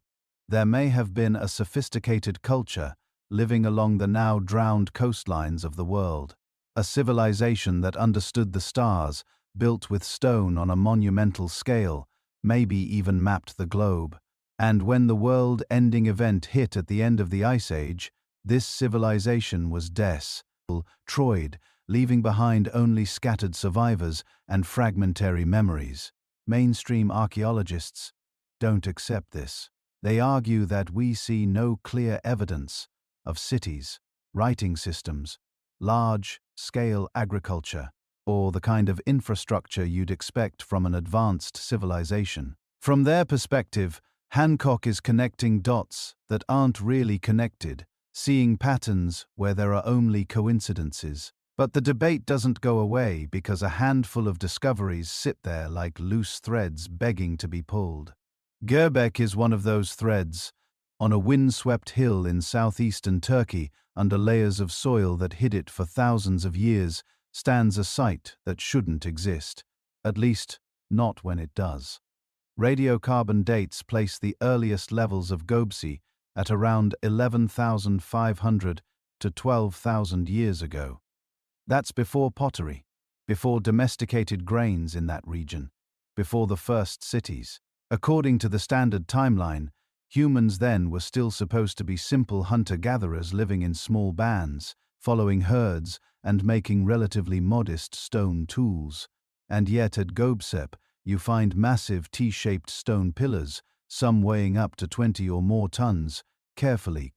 there may have been a sophisticated culture living along the now drowned coastlines of the world. A civilization that understood the stars, built with stone on a monumental scale, maybe even mapped the globe. And when the world-ending event hit at the end of the Ice Age, this civilization was destroyed, leaving behind only scattered survivors and fragmentary memories. Mainstream archaeologists don't accept this. They argue that we see no clear evidence of cities, writing systems, large-scale agriculture, or the kind of infrastructure you'd expect from an advanced civilization. From their perspective, Hancock is connecting dots that aren't really connected, seeing patterns where there are only coincidences. But the debate doesn't go away because a handful of discoveries sit there like loose threads begging to be pulled. Göbekli is one of those threads. On a windswept hill in southeastern Turkey, under layers of soil that hid it for thousands of years, stands a site that shouldn't exist, at least not when it does. Radiocarbon dates place the earliest levels of Göbekli at around 11,500 to 12,000 years ago. That's before pottery, before domesticated grains in that region, before the first cities. According to the standard timeline, humans then were still supposed to be simple hunter-gatherers living in small bands, following herds and making relatively modest stone tools. And yet at Göbekli, you find massive T-shaped stone pillars, some weighing up to 20 or more tons, carefully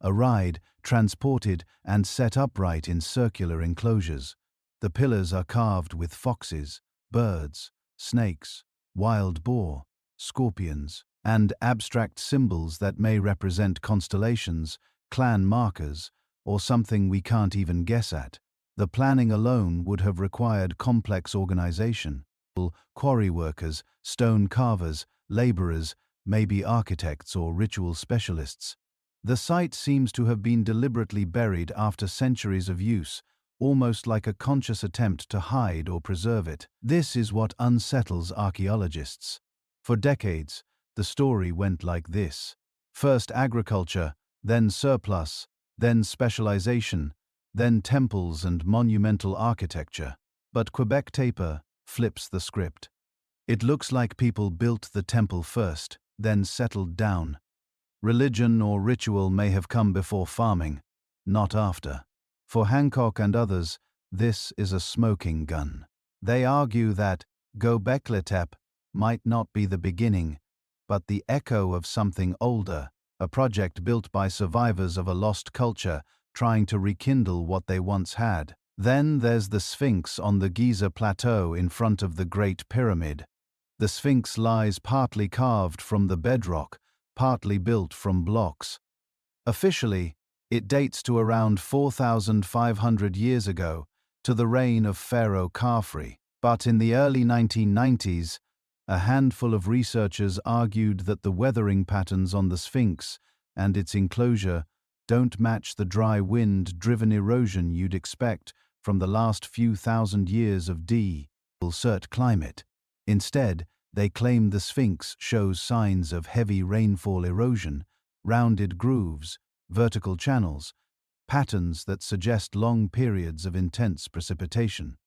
aried, transported, and set upright in circular enclosures. The pillars are carved with foxes, birds, snakes, wild boar, scorpions, and abstract symbols that may represent constellations, clan markers, or something we can't even guess at. The planning alone would have required complex organization. Quarry workers, stone carvers, laborers, maybe architects or ritual specialists. The site seems to have been deliberately buried after centuries of use, almost like a conscious attempt to hide or preserve it. This is what unsettles archaeologists. For decades, the story went like this. First agriculture, then surplus, then specialization, then temples and monumental architecture. But Quebec Tepe flips the script. It looks like people built the temple first, then settled down. Religion or ritual may have come before farming, not after. For Hancock and others, this is a smoking gun. They argue that Göbekli might not be the beginning, but the echo of something older, a project built by survivors of a lost culture trying to rekindle what they once had. Then there's the Sphinx on the Giza Plateau in front of the Great Pyramid. The Sphinx lies partly carved from the bedrock, partly built from blocks. Officially, it dates to around 4,500 years ago, to the reign of Pharaoh Khafre. But in the early 1990s, a handful of researchers argued that the weathering patterns on the Sphinx and its enclosure don't match the dry wind-driven erosion you'd expect from the last few thousand years of desert climate. Instead, they claim the Sphinx shows signs of heavy rainfall erosion, rounded grooves, vertical channels, patterns that suggest long periods of intense precipitation.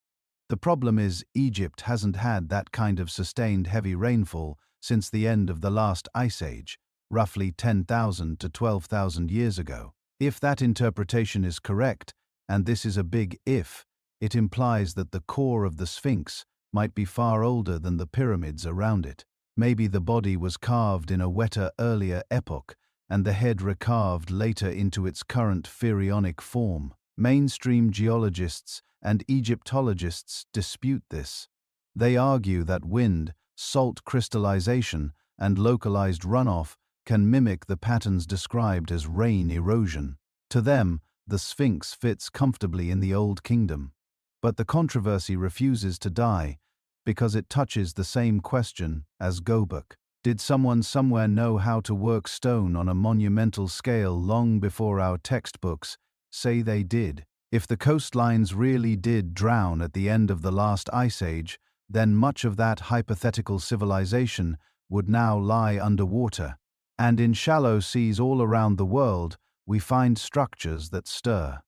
The problem is Egypt hasn't had that kind of sustained heavy rainfall since the end of the last ice age, roughly 10,000 to 12,000 years ago. If that interpretation is correct, and this is a big if, it implies that the core of the Sphinx might be far older than the pyramids around it. Maybe the body was carved in a wetter earlier epoch, and the head recarved later into its current pharaonic form. Mainstream geologists and Egyptologists dispute this. They argue that wind, salt crystallization, and localized runoff can mimic the patterns described as rain erosion. To them, the Sphinx fits comfortably in the Old Kingdom. But the controversy refuses to die because it touches the same question as Göbekli. Did someone somewhere know how to work stone on a monumental scale long before our textbooks say they did? If the coastlines really did drown at the end of the last ice age, then much of that hypothetical civilization would now lie underwater. And in shallow seas all around the world, we find structures that stir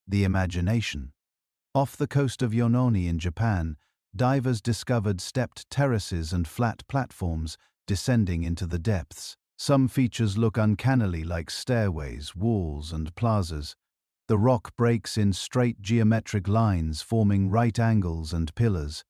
the imagination. Off the coast of Yononi in Japan, divers discovered stepped terraces and flat platforms descending into the depths. Some features look uncannily like stairways, walls, and plazas. The rock breaks in straight geometric lines, forming right angles and pillars.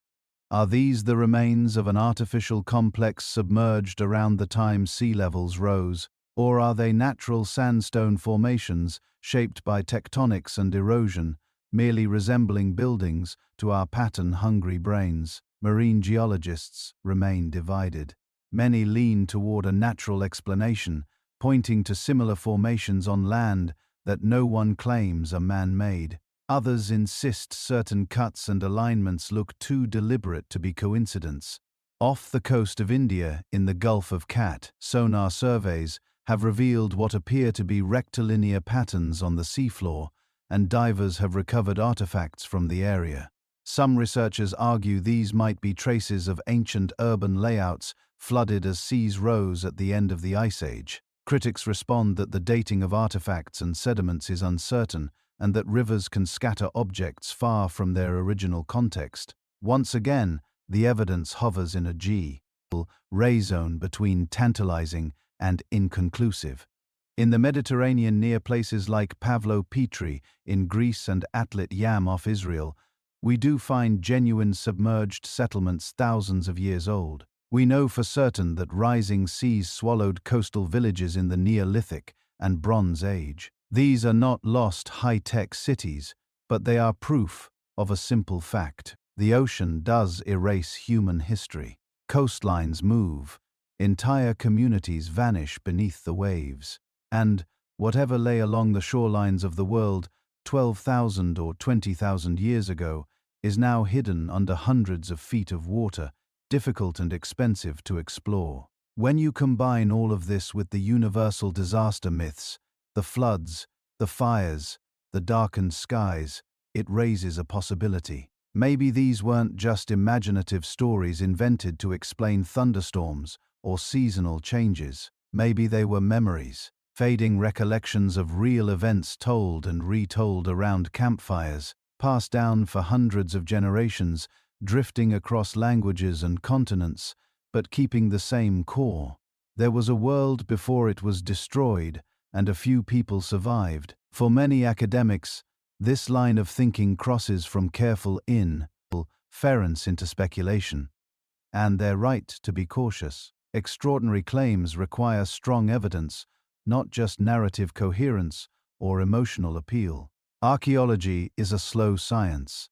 Are these the remains of an artificial complex submerged around the time sea levels rose, or are they natural sandstone formations shaped by tectonics and erosion, merely resembling buildings to our pattern-hungry brains? Marine geologists remain divided. Many lean toward a natural explanation, pointing to similar formations on land that no one claims are man-made. Others insist certain cuts and alignments look too deliberate to be coincidence. Off the coast of India, in the Gulf of Cat, sonar surveys have revealed what appear to be rectilinear patterns on the seafloor, and divers have recovered artifacts from the area. Some researchers argue these might be traces of ancient urban layouts flooded as seas rose at the end of the Ice Age. Critics respond that the dating of artifacts and sediments is uncertain, and that rivers can scatter objects far from their original context. Once again, the evidence hovers in a gray zone between tantalizing and inconclusive. In the Mediterranean, near places like Pavlo-Petri in Greece and Atlit Yam off Israel, we do find genuine submerged settlements thousands of years old. We know for certain that rising seas swallowed coastal villages in the Neolithic and Bronze Age. These are not lost high-tech cities, but they are proof of a simple fact. The ocean does erase human history. Coastlines move. Entire communities vanish beneath the waves. And whatever lay along the shorelines of the world 12,000 or 20,000 years ago is now hidden under hundreds of feet of water, difficult and expensive to explore. When you combine all of this with the universal disaster myths, the floods, the fires, the darkened skies, it raises a possibility. Maybe these weren't just imaginative stories invented to explain thunderstorms or seasonal changes. Maybe they were memories. fading recollections of real events told and retold around campfires, passed down for hundreds of generations, drifting across languages and continents, but keeping the same core. There was a world before it was destroyed, and a few people survived. For many academics, this line of thinking crosses from careful inference into speculation. And they're right to be cautious. Extraordinary claims require strong evidence, not just narrative coherence or emotional appeal. Archaeology is a slow science.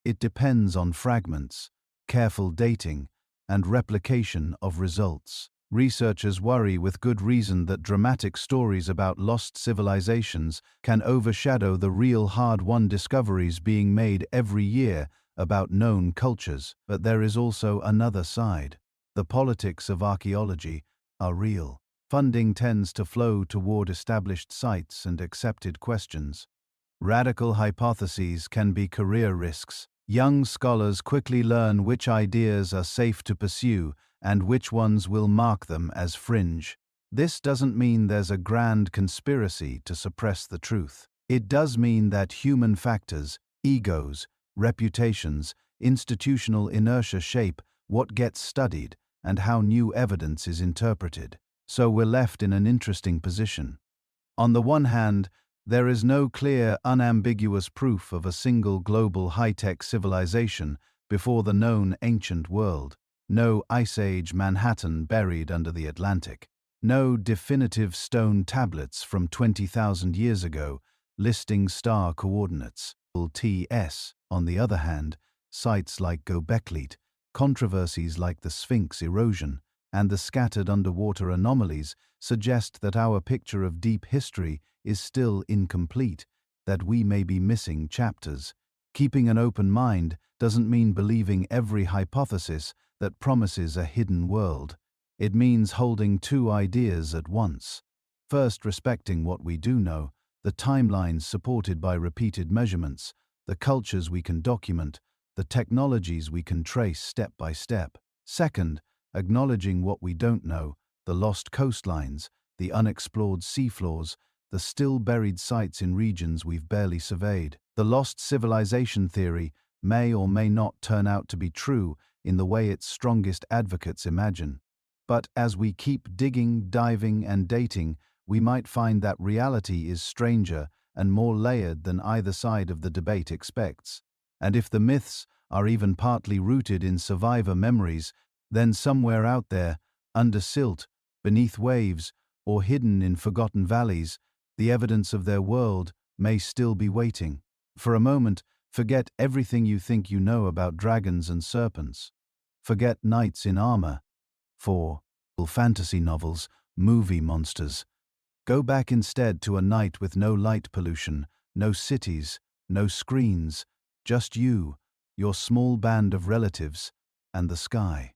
It depends on fragments, careful dating, and replication of results. Researchers worry with good reason that dramatic stories about lost civilizations can overshadow the real hard-won discoveries being made every year about known cultures. But there is also another side. The politics of archaeology are real. Funding tends to flow toward established sites and accepted questions. Radical hypotheses can be career risks. Young scholars quickly learn which ideas are safe to pursue and which ones will mark them as fringe. This doesn't mean there's a grand conspiracy to suppress the truth. It does mean that human factors, egos, reputations, institutional inertia shape what gets studied and how new evidence is interpreted. So we're left in an interesting position. On the one hand, there is no clear, unambiguous proof of a single global high-tech civilization before the known ancient world. No Ice Age Manhattan buried under the Atlantic. No definitive stone tablets from 20,000 years ago listing star coordinates. TS, on the other hand, sites like Göbekli, controversies like the Sphinx erosion, and the scattered underwater anomalies suggest that our picture of deep history is still incomplete, that we may be missing chapters. Keeping an open mind doesn't mean believing every hypothesis that promises a hidden world. It means holding two ideas at once. First, respecting what we do know, the timelines supported by repeated measurements, the cultures we can document, the technologies we can trace step by step. Second, acknowledging what we don't know, the lost coastlines, the unexplored seafloors, the still buried sites in regions we've barely surveyed. The lost civilization theory may or may not turn out to be true in the way its strongest advocates imagine. But as we keep digging, diving, and dating, we might find that reality is stranger and more layered than either side of the debate expects. And if the myths are even partly rooted in survivor memories, then somewhere out there, under silt, beneath waves, or hidden in forgotten valleys, the evidence of their world may still be waiting. For a moment, forget everything you think you know about dragons and serpents. Forget knights in armor. For fantasy novels, movie monsters. Go back instead to a night with no light pollution, no cities, no screens, just you, your small band of relatives, and the sky.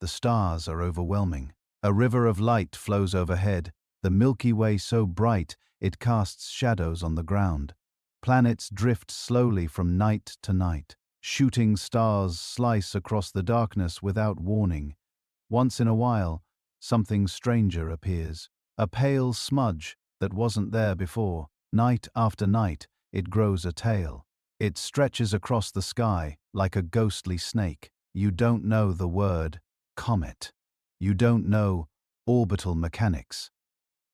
The stars are overwhelming. A river of light flows overhead, the Milky Way so bright it casts shadows on the ground. Planets drift slowly from night to night. Shooting stars slice across the darkness without warning. Once in a while, something stranger appears. A pale smudge that wasn't there before. Night after night, it grows a tail. It stretches across the sky like a ghostly snake. You don't know the word comet. You don't know orbital mechanics.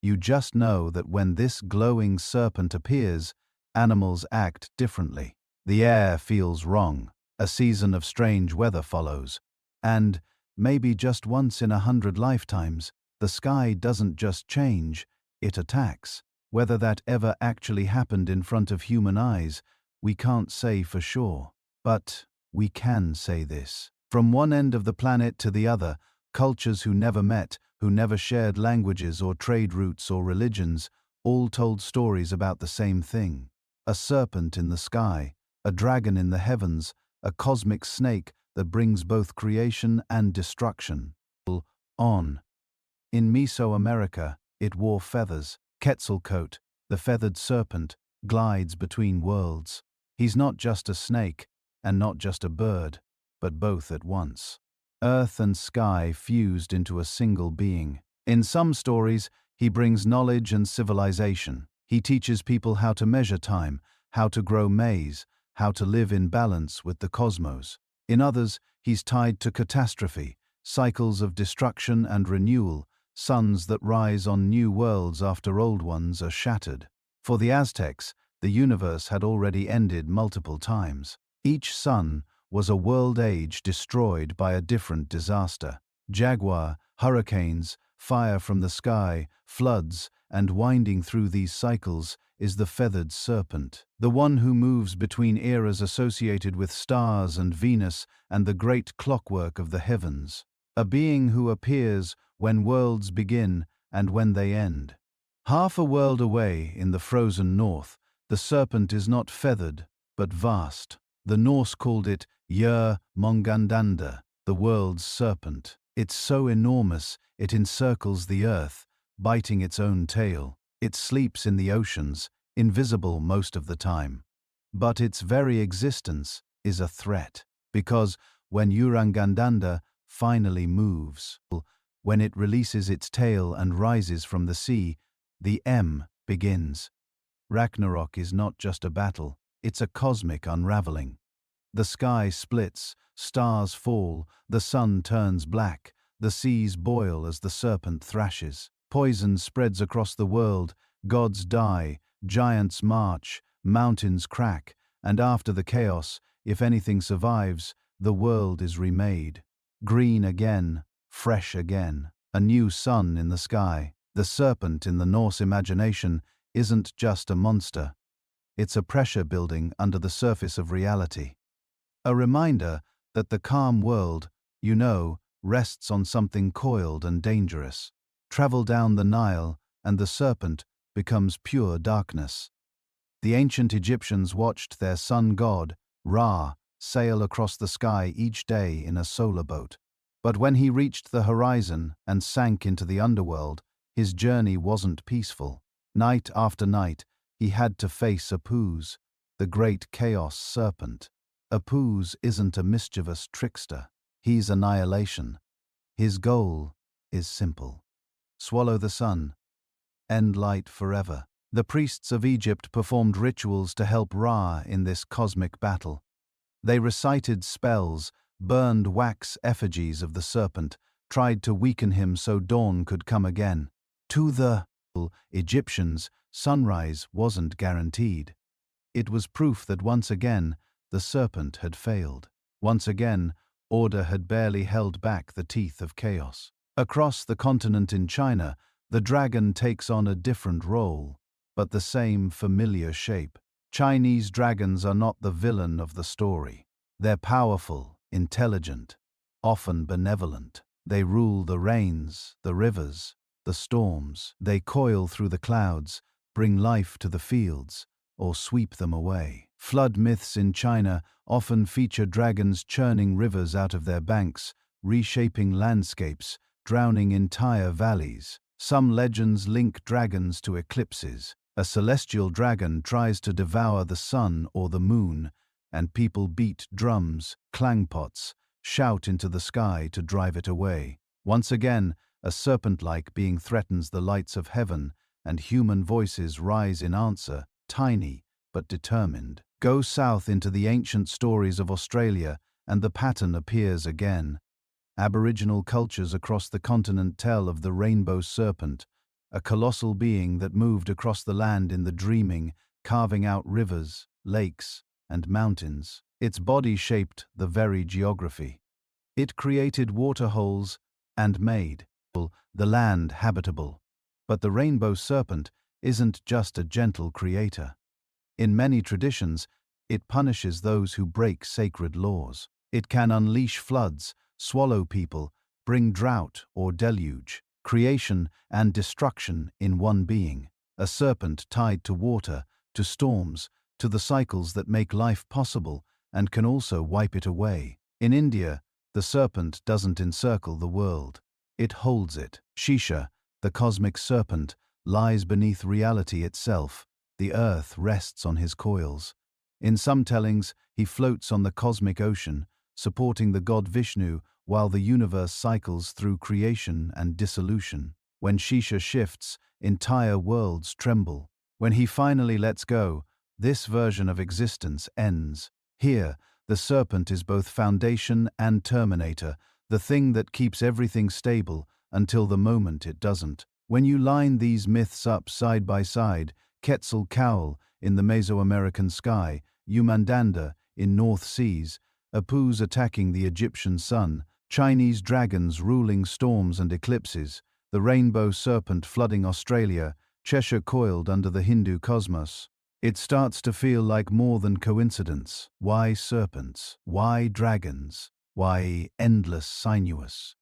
You just know that when this glowing serpent appears, animals act differently. The air feels wrong. A season of strange weather follows. And, maybe just once in 100 lifetimes, the sky doesn't just change, it attacks. Whether that ever actually happened in front of human eyes, we can't say for sure. But we can say this. From one end of the planet to the other, cultures who never met, who never shared languages or trade routes or religions, all told stories about the same thing. A serpent in the sky, a dragon in the heavens, a cosmic snake that brings both creation and destruction. On. In Mesoamerica, it wore feathers. Quetzalcoatl, the feathered serpent, glides between worlds. He's not just a snake, and not just a bird, but both at once. Earth and sky fused into a single being. In some stories, He brings knowledge and civilization. He teaches people how to measure time, how to grow maize, how to live in balance with the cosmos. In others, he's tied to catastrophe, cycles of destruction and renewal, suns that rise on new worlds after old ones are shattered. For the Aztecs, the universe had already ended multiple times. Each sun was a world age destroyed by a different disaster. Jaguar, hurricanes, fire from the sky, floods, and winding through these cycles is the feathered serpent, the one who moves between eras associated with stars and Venus and the great clockwork of the heavens, a being who appears when worlds begin and when they end. Half a world away in the frozen north, the serpent is not feathered, but vast. The Norse called it Mongandanda, the world's serpent. It's so enormous, it encircles the earth, biting its own tail. It sleeps in the oceans, invisible most of the time. But its very existence is a threat, because when Urangandanda finally moves, when it releases its tail and rises from the sea, the M begins. Ragnarok is not just a battle, it's a cosmic unraveling. The sky splits, stars fall, the sun turns black, the seas boil as the serpent thrashes. Poison spreads across the world, gods die, giants march, mountains crack, and after the chaos, if anything survives, the world is remade. Green again, fresh again, a new sun in the sky. The serpent in the Norse imagination isn't just a monster. It's a pressure building under the surface of reality. A reminder that the calm world, rests on something coiled and dangerous. Travel down the Nile, and the serpent becomes pure darkness. The ancient Egyptians watched their sun god, Ra, sail across the sky each day in a solar boat. But when he reached the horizon and sank into the underworld, his journey wasn't peaceful. Night after night, he had to face Apuz, the great chaos serpent. Apuz isn't a mischievous trickster. He's annihilation. His goal is simple. Swallow the sun. End light forever. The priests of Egypt performed rituals to help Ra in this cosmic battle. They recited spells, burned wax effigies of the serpent, tried to weaken him so dawn could come again. To the Egyptians, sunrise wasn't guaranteed. It was proof that once again, the serpent had failed. Once again, order had barely held back the teeth of chaos. Across the continent in China, the dragon takes on a different role, but the same familiar shape. Chinese dragons are not the villain of the story. They're powerful, intelligent, often benevolent. They rule the rains, the rivers, the storms. They coil through the clouds, bring life to the fields, or sweep them away. Flood myths in China often feature dragons churning rivers out of their banks, reshaping landscapes, drowning entire valleys. Some legends link dragons to eclipses. A celestial dragon tries to devour the sun or the moon, and people beat drums, clang pots, shout into the sky to drive it away. Once again, a serpent-like being threatens the lights of heaven, and human voices rise in answer, tiny but determined. Go south into the ancient stories of Australia, and the pattern appears again. Aboriginal cultures across the continent tell of the rainbow serpent, a colossal being that moved across the land in the dreaming, carving out rivers, lakes, and mountains. Its body shaped the very geography. It created waterholes and made the land habitable. But the rainbow serpent isn't just a gentle creator. In many traditions, it punishes those who break sacred laws. It can unleash floods, swallow people, bring drought or deluge, creation and destruction in one being. A serpent tied to water, to storms, to the cycles that make life possible and can also wipe it away. In India, the serpent doesn't encircle the world. It holds it. Shisha, the cosmic serpent, lies beneath reality itself. The earth rests on his coils. In some tellings, he floats on the cosmic ocean, supporting the god Vishnu while the universe cycles through creation and dissolution. When Shisha shifts, entire worlds tremble. When he finally lets go, this version of existence ends. Here, the serpent is both foundation and terminator, the thing that keeps everything stable until the moment it doesn't. When you line these myths up side by side, Quetzalcoatl in the Mesoamerican sky, Umandanda in North Seas, Apus attacking the Egyptian sun, Chinese dragons ruling storms and eclipses, the rainbow serpent flooding Australia, Cheshire coiled under the Hindu cosmos. It starts to feel like more than coincidence. Why serpents? Why dragons? Why endless sinuous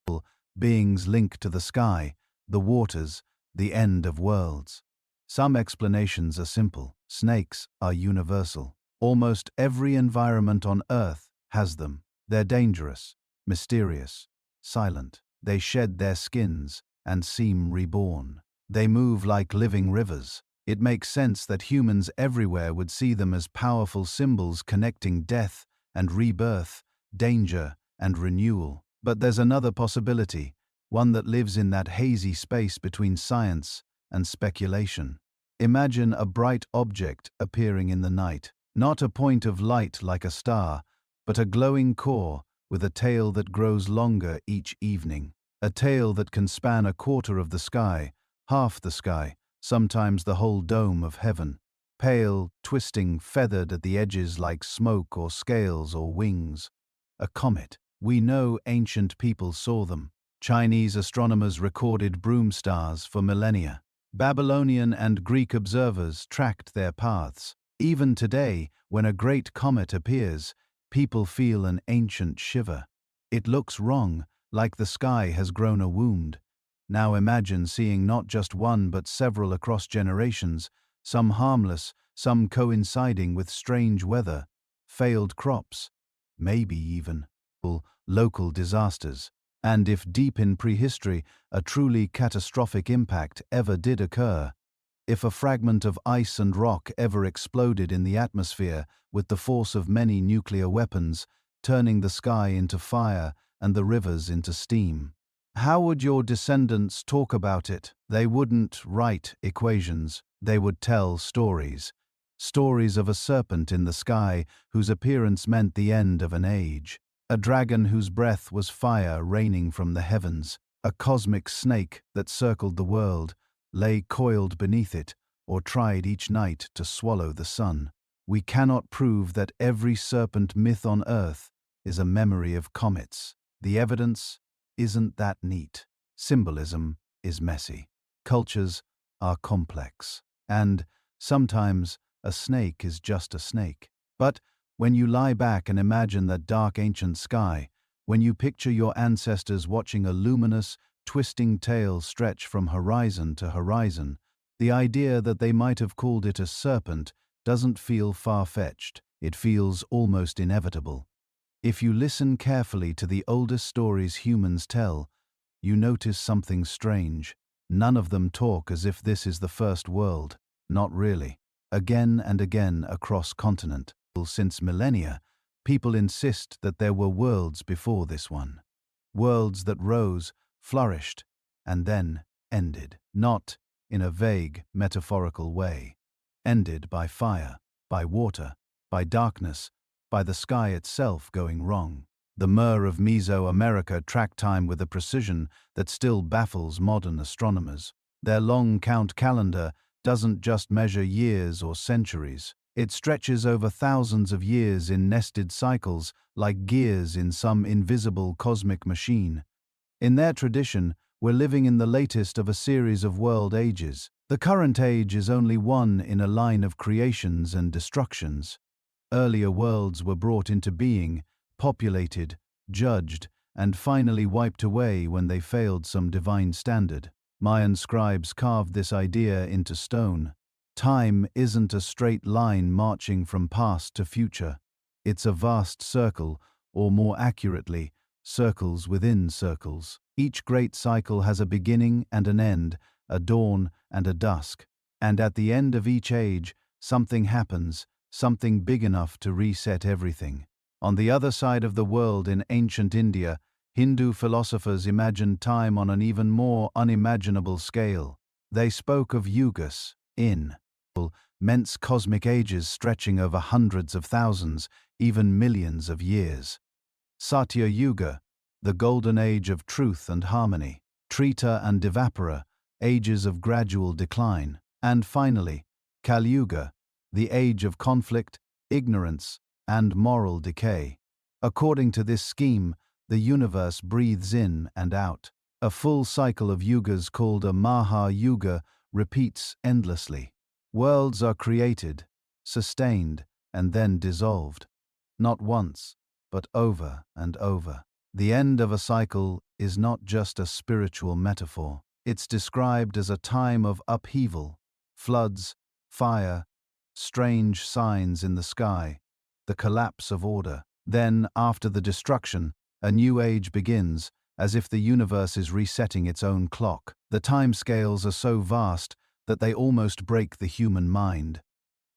beings linked to the sky, the waters, the end of worlds? Some explanations are simple. Snakes are universal. Almost every environment on Earth has them. They're dangerous, mysterious, silent. They shed their skins and seem reborn. They move like living rivers. It makes sense that humans everywhere would see them as powerful symbols connecting death and rebirth, danger and renewal. But there's another possibility, one that lives in that hazy space between science and speculation. Imagine a bright object appearing in the night, not a point of light like a star, but a glowing core with a tail that grows longer each evening. A tail that can span a quarter of the sky, half the sky, sometimes the whole dome of heaven. Pale, twisting, feathered at the edges like smoke or scales or wings. A comet. We know ancient people saw them. Chinese astronomers recorded broom stars for millennia. Babylonian and Greek observers tracked their paths. Even today, when a great comet appears, people feel an ancient shiver. It looks wrong, like the sky has grown a wound. Now imagine seeing not just one but several across generations, some harmless, some coinciding with strange weather, failed crops, maybe even local disasters. And if deep in prehistory a truly catastrophic impact ever did occur, if a fragment of ice and rock ever exploded in the atmosphere with the force of many nuclear weapons, turning the sky into fire and the rivers into steam, how would your descendants talk about it? They wouldn't write equations, they would tell stories. Stories of a serpent in the sky whose appearance meant the end of an age. A dragon whose breath was fire raining from the heavens. A cosmic snake that circled the world, lay coiled beneath it, or tried each night to swallow the sun. We cannot prove that every serpent myth on Earth is a memory of comets. The evidence isn't that neat. Symbolism is messy. Cultures are complex. And sometimes a snake is just a snake. But when you lie back and imagine that dark ancient sky, when you picture your ancestors watching a luminous, twisting tail stretch from horizon to horizon, the idea that they might have called it a serpent doesn't feel far-fetched. It feels almost inevitable. If you listen carefully to the oldest stories humans tell, you notice something strange. None of them talk as if this is the first world. Not really. Again and again across continent, since millennia, people insist that there were worlds before this one. Worlds that rose, flourished, and then ended. Not in a vague, metaphorical way. Ended by fire, by water, by darkness, by the sky itself going wrong. The Mer of Mesoamerica track time with a precision that still baffles modern astronomers. Their long count calendar doesn't just measure years or centuries. It stretches over thousands of years in nested cycles like gears in some invisible cosmic machine. In their tradition, we're living in the latest of a series of world ages. The current age is only one in a line of creations and destructions. Earlier worlds were brought into being, populated, judged, and finally wiped away when they failed some divine standard. Mayan scribes carved this idea into stone. Time isn't a straight line marching from past to future. It's a vast circle, or more accurately, circles within circles. Each great cycle has a beginning and an end, a dawn and a dusk. And at the end of each age, something happens, something big enough to reset everything. On the other side of the world in ancient India, Hindu philosophers imagined time on an even more unimaginable scale. They spoke of yugas, immense cosmic ages stretching over hundreds of thousands, even millions of years. Satya Yuga, the golden age of truth and harmony. Treta and Dvapara, ages of gradual decline. And finally, Kali Yuga, the age of conflict, ignorance, and moral decay. According to this scheme, the universe breathes in and out. A full cycle of yugas called a Maha Yuga repeats endlessly. Worlds are created, sustained, and then dissolved. Not once, but over and over. The end of a cycle is not just a spiritual metaphor. It's described as a time of upheaval, floods, fire, strange signs in the sky, the collapse of order. Then, after the destruction, a new age begins, as if the universe is resetting its own clock. The timescales are so vast that they almost break the human mind.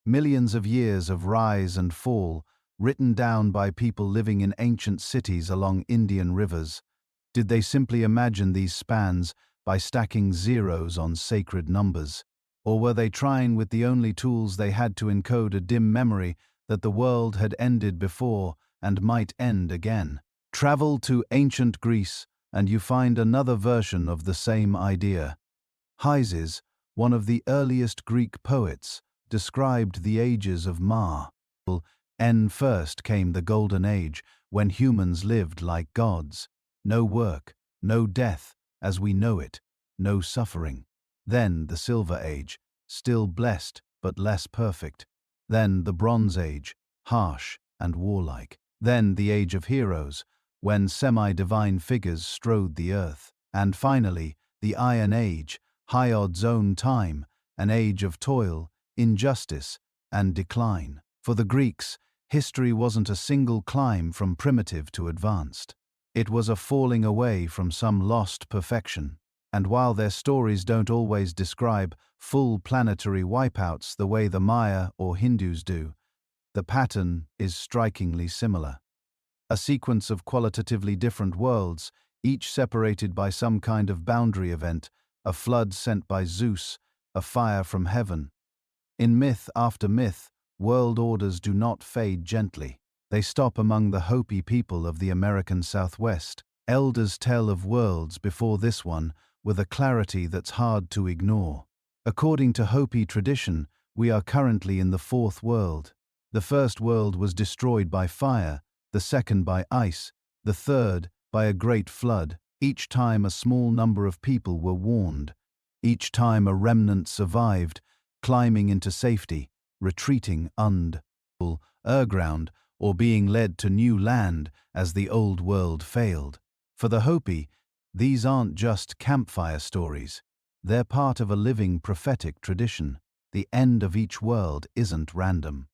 Millions of years of rise and fall, written down by people living in ancient cities along Indian rivers. Did they simply imagine these spans by stacking zeros on sacred numbers? Or were they trying with the only tools they had to encode a dim memory that the world had ended before and might end again? Travel to ancient Greece, and you find another version of the same idea. Hysias, one of the earliest Greek poets, described the ages of First came the Golden Age, when humans lived like gods. No work, no death, as we know it, no suffering. Then the Silver Age, still blessed but less perfect. Then the Bronze Age, harsh and warlike. Then the Age of Heroes, when semi-divine figures strode the earth. And finally, the Iron Age, Hyod's own time, an age of toil, injustice, and decline. For the Greeks, history wasn't a single climb from primitive to advanced. It was a falling away from some lost perfection. And while their stories don't always describe full planetary wipeouts the way the Maya or Hindus do, the pattern is strikingly similar. A sequence of qualitatively different worlds, each separated by some kind of boundary event, a flood sent by Zeus, a fire from heaven. In myth after myth, world orders do not fade gently. They stop among the Hopi people of the American Southwest. Elders tell of worlds before this one with a clarity that's hard to ignore. According to Hopi tradition, we are currently in the fourth world. The first world was destroyed by fire, the second by ice, the third by a great flood. Each time a small number of people were warned. Each time a remnant survived, climbing into safety, retreating underground, or being led to new land as the old world failed. For the Hopi, these aren't just campfire stories. They're part of a living prophetic tradition. The end of each world isn't random.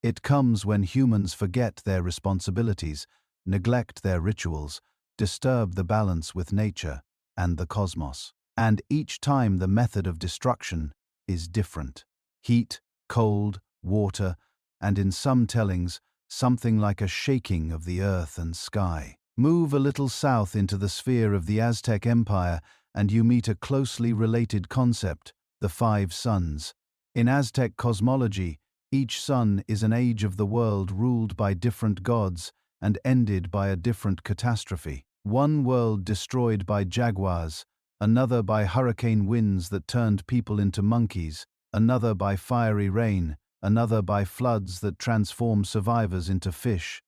It comes when humans forget their responsibilities, neglect their rituals, disturb the balance with nature and the cosmos. And each time the method of destruction is different. Heat, cold, water, and in some tellings, something like a shaking of the earth and sky. Move a little south into the sphere of the Aztec Empire and you meet a closely related concept, the five suns. In Aztec cosmology, each sun is an age of the world ruled by different gods and ended by a different catastrophe. One world destroyed by jaguars, another by hurricane winds that turned people into monkeys, another by fiery rain, another by floods that transform survivors into fish.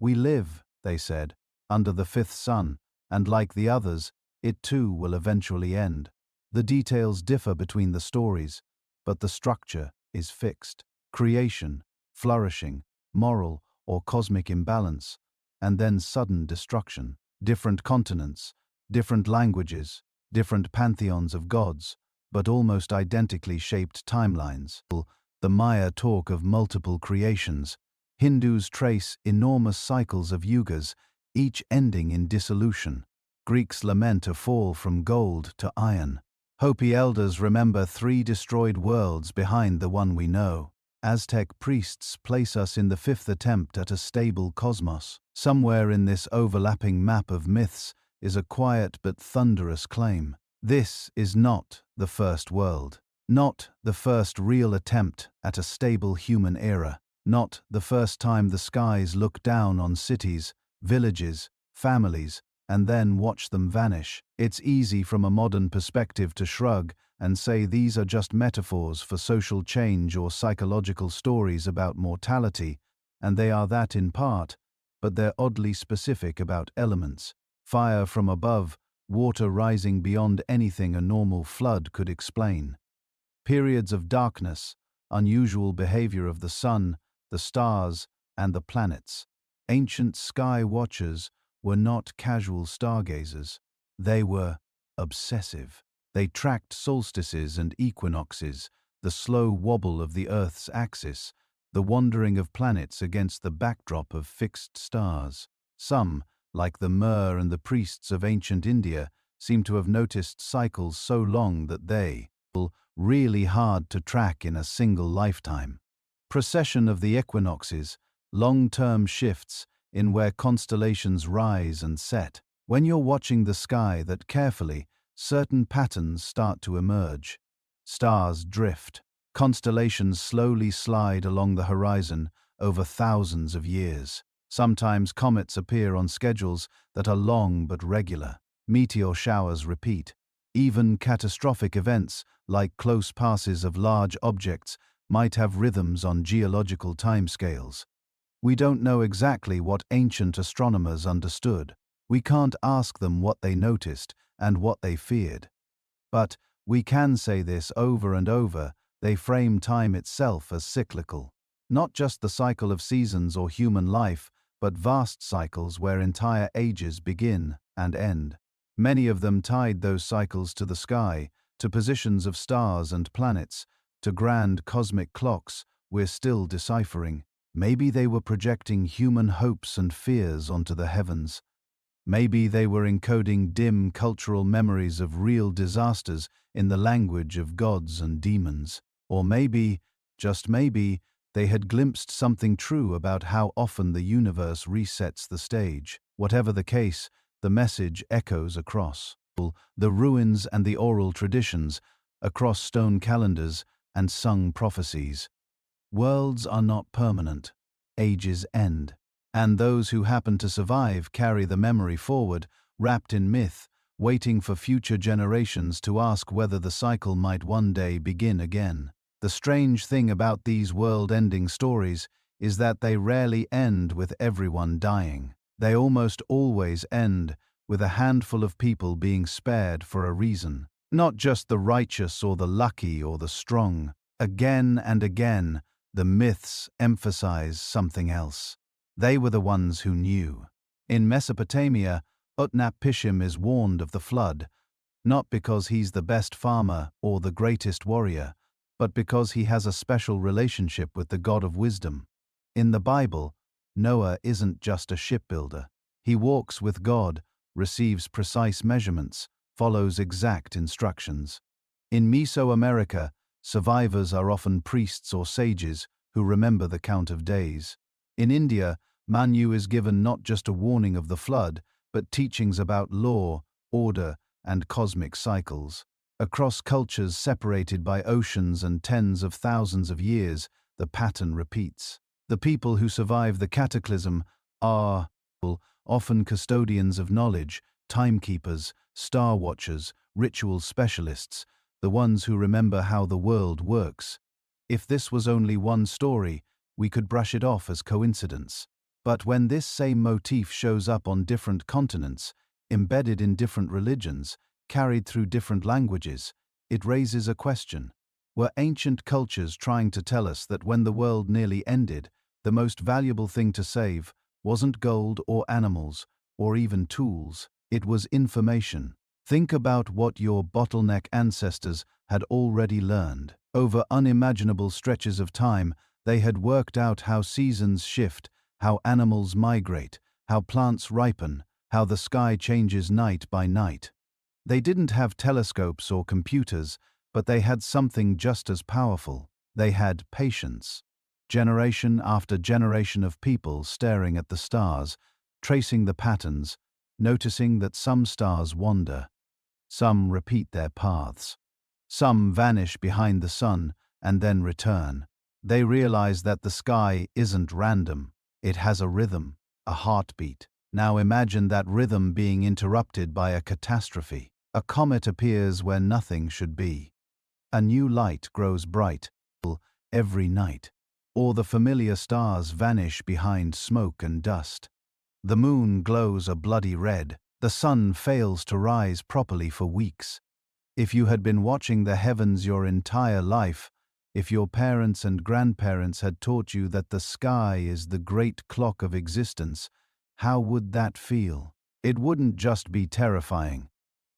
We live, they said, under the fifth sun, and like the others, it too will eventually end. The details differ between the stories, but the structure is fixed. Creation, flourishing, moral or cosmic imbalance, and then sudden destruction. Different continents, different languages, different pantheons of gods, but almost identically shaped timelines. The Maya talk of multiple creations. Hindus trace enormous cycles of yugas, each ending in dissolution. Greeks lament a fall from gold to iron. Hopi elders remember 3 destroyed worlds behind the one we know. Aztec priests place us in the 5th attempt at a stable cosmos. Somewhere in this overlapping map of myths is a quiet but thunderous claim. This is not the first world. Not the first real attempt at a stable human era. Not the first time the skies look down on cities, villages, families, and then watch them vanish. It's easy from a modern perspective to shrug and say these are just metaphors for social change or psychological stories about mortality, and they are that in part, but they're oddly specific about elements. Fire from above, water rising beyond anything a normal flood could explain. Periods of darkness, unusual behavior of the sun, the stars, and the planets. Ancient sky watchers were not casual stargazers. They were obsessive. They tracked solstices and equinoxes, the slow wobble of the Earth's axis, the wandering of planets against the backdrop of fixed stars. Some, like the Mer and the priests of ancient India, seem to have noticed cycles so long that they were really hard to track in a single lifetime. Precession of the equinoxes, long-term shifts in where constellations rise and set. When you're watching the sky that carefully, certain patterns start to emerge. Stars drift. Constellations slowly slide along the horizon over thousands of years. Sometimes comets appear on schedules that are long but regular. Meteor showers repeat. Even catastrophic events, like close passes of large objects, might have rhythms on geological timescales. We don't know exactly what ancient astronomers understood. We can't ask them what they noticed and what they feared. But we can say this over and over: they frame time itself as cyclical. Not just the cycle of seasons or human life, but vast cycles where entire ages begin and end. Many of them tied those cycles to the sky, to positions of stars and planets, to grand cosmic clocks we're still deciphering. Maybe they were projecting human hopes and fears onto the heavens. Maybe they were encoding dim cultural memories of real disasters in the language of gods and demons. Or maybe, just maybe, they had glimpsed something true about how often the universe resets the stage. Whatever the case, the message echoes across the ruins and the oral traditions, across stone calendars and sung prophecies. Worlds are not permanent. Ages end. And those who happen to survive carry the memory forward, wrapped in myth, waiting for future generations to ask whether the cycle might one day begin again. The strange thing about these world-ending stories is that they rarely end with everyone dying. They almost always end with a handful of people being spared for a reason. Not just the righteous or the lucky or the strong. Again and again, the myths emphasize something else. They were the ones who knew. In Mesopotamia, Utnapishtim is warned of the flood, not because he's the best farmer or the greatest warrior, but because he has a special relationship with the God of wisdom. In the Bible, Noah isn't just a shipbuilder. He walks with God, receives precise measurements, follows exact instructions. In Mesoamerica, survivors are often priests or sages who remember the count of days. In India, Manu is given not just a warning of the flood, but teachings about law, order, and cosmic cycles. Across cultures separated by oceans and tens of thousands of years, the pattern repeats. The people who survive the cataclysm are often custodians of knowledge, timekeepers, star watchers, ritual specialists, the ones who remember how the world works. If this was only one story, we could brush it off as coincidence. But when this same motif shows up on different continents, embedded in different religions, carried through different languages, it raises a question. Were ancient cultures trying to tell us that when the world nearly ended, the most valuable thing to save wasn't gold or animals, or even tools? It was information. Think about what your bottleneck ancestors had already learned. Over unimaginable stretches of time, they had worked out how seasons shift, how animals migrate, how plants ripen, how the sky changes night by night. They didn't have telescopes or computers, but they had something just as powerful. They had patience. Generation after generation of people staring at the stars, tracing the patterns, noticing that some stars wander, some repeat their paths, some vanish behind the sun and then return. They realize that the sky isn't random, it has a rhythm, a heartbeat. Now imagine that rhythm being interrupted by a catastrophe. A comet appears where nothing should be. A new light grows bright every night. Or the familiar stars vanish behind smoke and dust. The moon glows a bloody red. The sun fails to rise properly for weeks. If you had been watching the heavens your entire life, if your parents and grandparents had taught you that the sky is the great clock of existence, how would that feel? It wouldn't just be terrifying.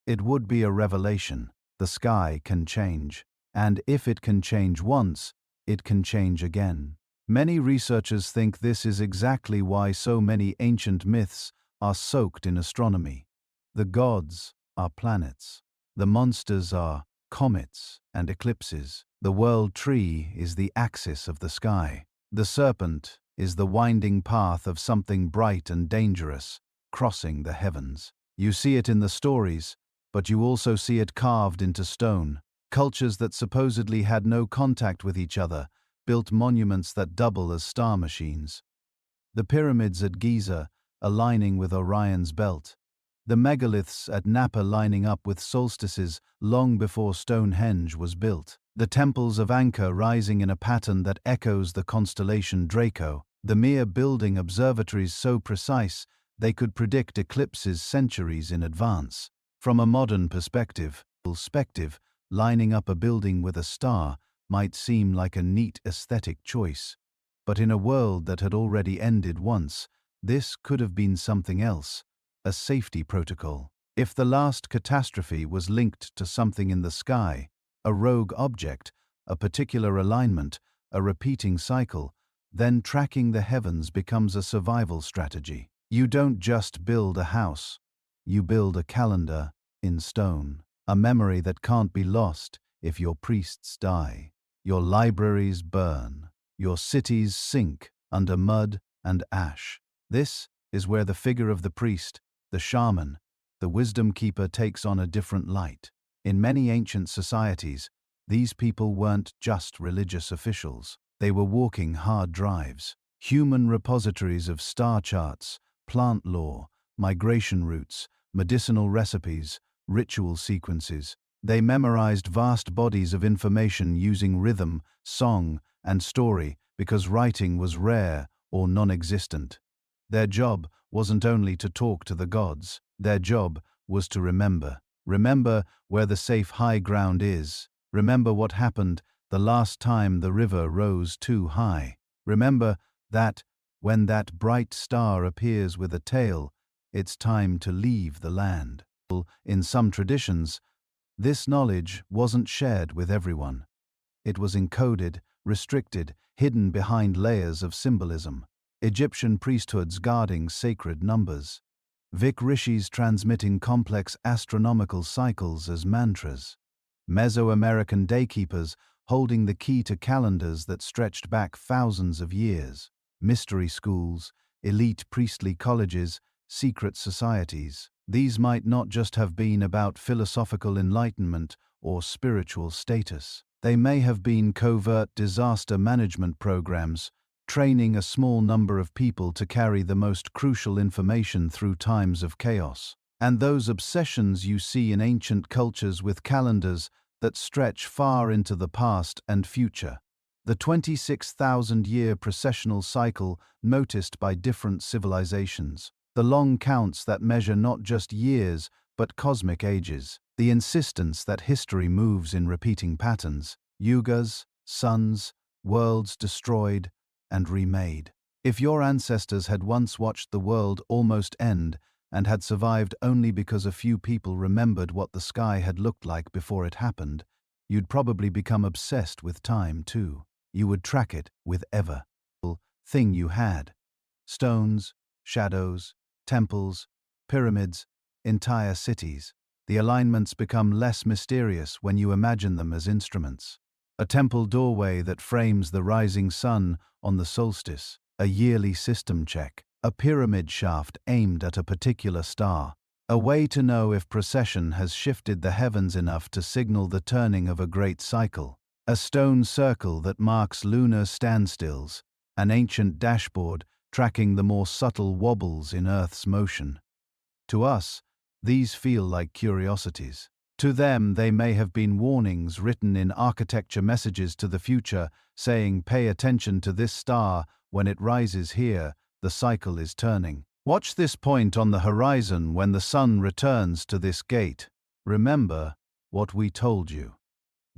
It would be a revelation. The sky can change. And if it can change once, it can change again. Many researchers think this is exactly why so many ancient myths are soaked in astronomy. The gods are planets. The monsters are comets and eclipses. The world tree is the axis of the sky. The serpent is the winding path of something bright and dangerous, crossing the heavens. You see it in the stories, but you also see it carved into stone. Cultures that supposedly had no contact with each other built monuments that double as star machines. The pyramids at Giza aligning with Orion's belt. The megaliths at Napa lining up with solstices long before Stonehenge was built. The temples of Angkor rising in a pattern that echoes the constellation Draco. The mere building observatories so precise they could predict eclipses centuries in advance. From a modern perspective, lining up a building with a star might seem like a neat aesthetic choice. But in a world that had already ended once, this could have been something else, a safety protocol. If the last catastrophe was linked to something in the sky, a rogue object, a particular alignment, a repeating cycle, then tracking the heavens becomes a survival strategy. You don't just build a house, you build a calendar in stone, a memory that can't be lost if your priests die, your libraries burn, your cities sink under mud and ash. This is where the figure of the priest, the shaman, the wisdom keeper takes on a different light. In many ancient societies, these people weren't just religious officials. They were walking hard drives, human repositories of star charts, plant lore, migration routes, medicinal recipes, ritual sequences. They memorized vast bodies of information using rhythm, song, and story because writing was rare or non-existent. Their job wasn't only to talk to the gods, their job was to remember. Remember where the safe high ground is. Remember what happened the last time the river rose too high. Remember that when that bright star appears with a tail, it's time to leave the land. In some traditions, this knowledge wasn't shared with everyone. It was encoded, restricted, hidden behind layers of symbolism. Egyptian priesthoods guarding sacred numbers. Vic rishis transmitting complex astronomical cycles as mantras. Mesoamerican daykeepers holding the key to calendars that stretched back thousands of years. Mystery schools, elite priestly colleges, secret societies. These might not just have been about philosophical enlightenment or spiritual status. They may have been covert disaster management programs, training a small number of people to carry the most crucial information through times of chaos. And those obsessions you see in ancient cultures with calendars that stretch far into the past and future. The 26,000-year precessional cycle noticed by different civilizations. The long counts that measure not just years, but cosmic ages. The insistence that history moves in repeating patterns. Yugas, suns, worlds destroyed and remade. If your ancestors had once watched the world almost end and had survived only because a few people remembered what the sky had looked like before it happened, you'd probably become obsessed with time too. You would track it with every thing you had. Stones, shadows, temples, pyramids, entire cities. The alignments become less mysterious when you imagine them as instruments. A temple doorway that frames the rising sun on the solstice, a yearly system check. a pyramid shaft aimed at a particular star, a way to know if precession has shifted the heavens enough to signal the turning of a great cycle, a stone circle that marks lunar standstills, an ancient dashboard tracking the more subtle wobbles in Earth's motion. To us, these feel like curiosities. To them, they may have been warnings written in architecture messages to the future, saying, "Pay attention to this star, when it rises here, the cycle is turning. Watch this point on the horizon when the sun returns to this gate. Remember what we told you.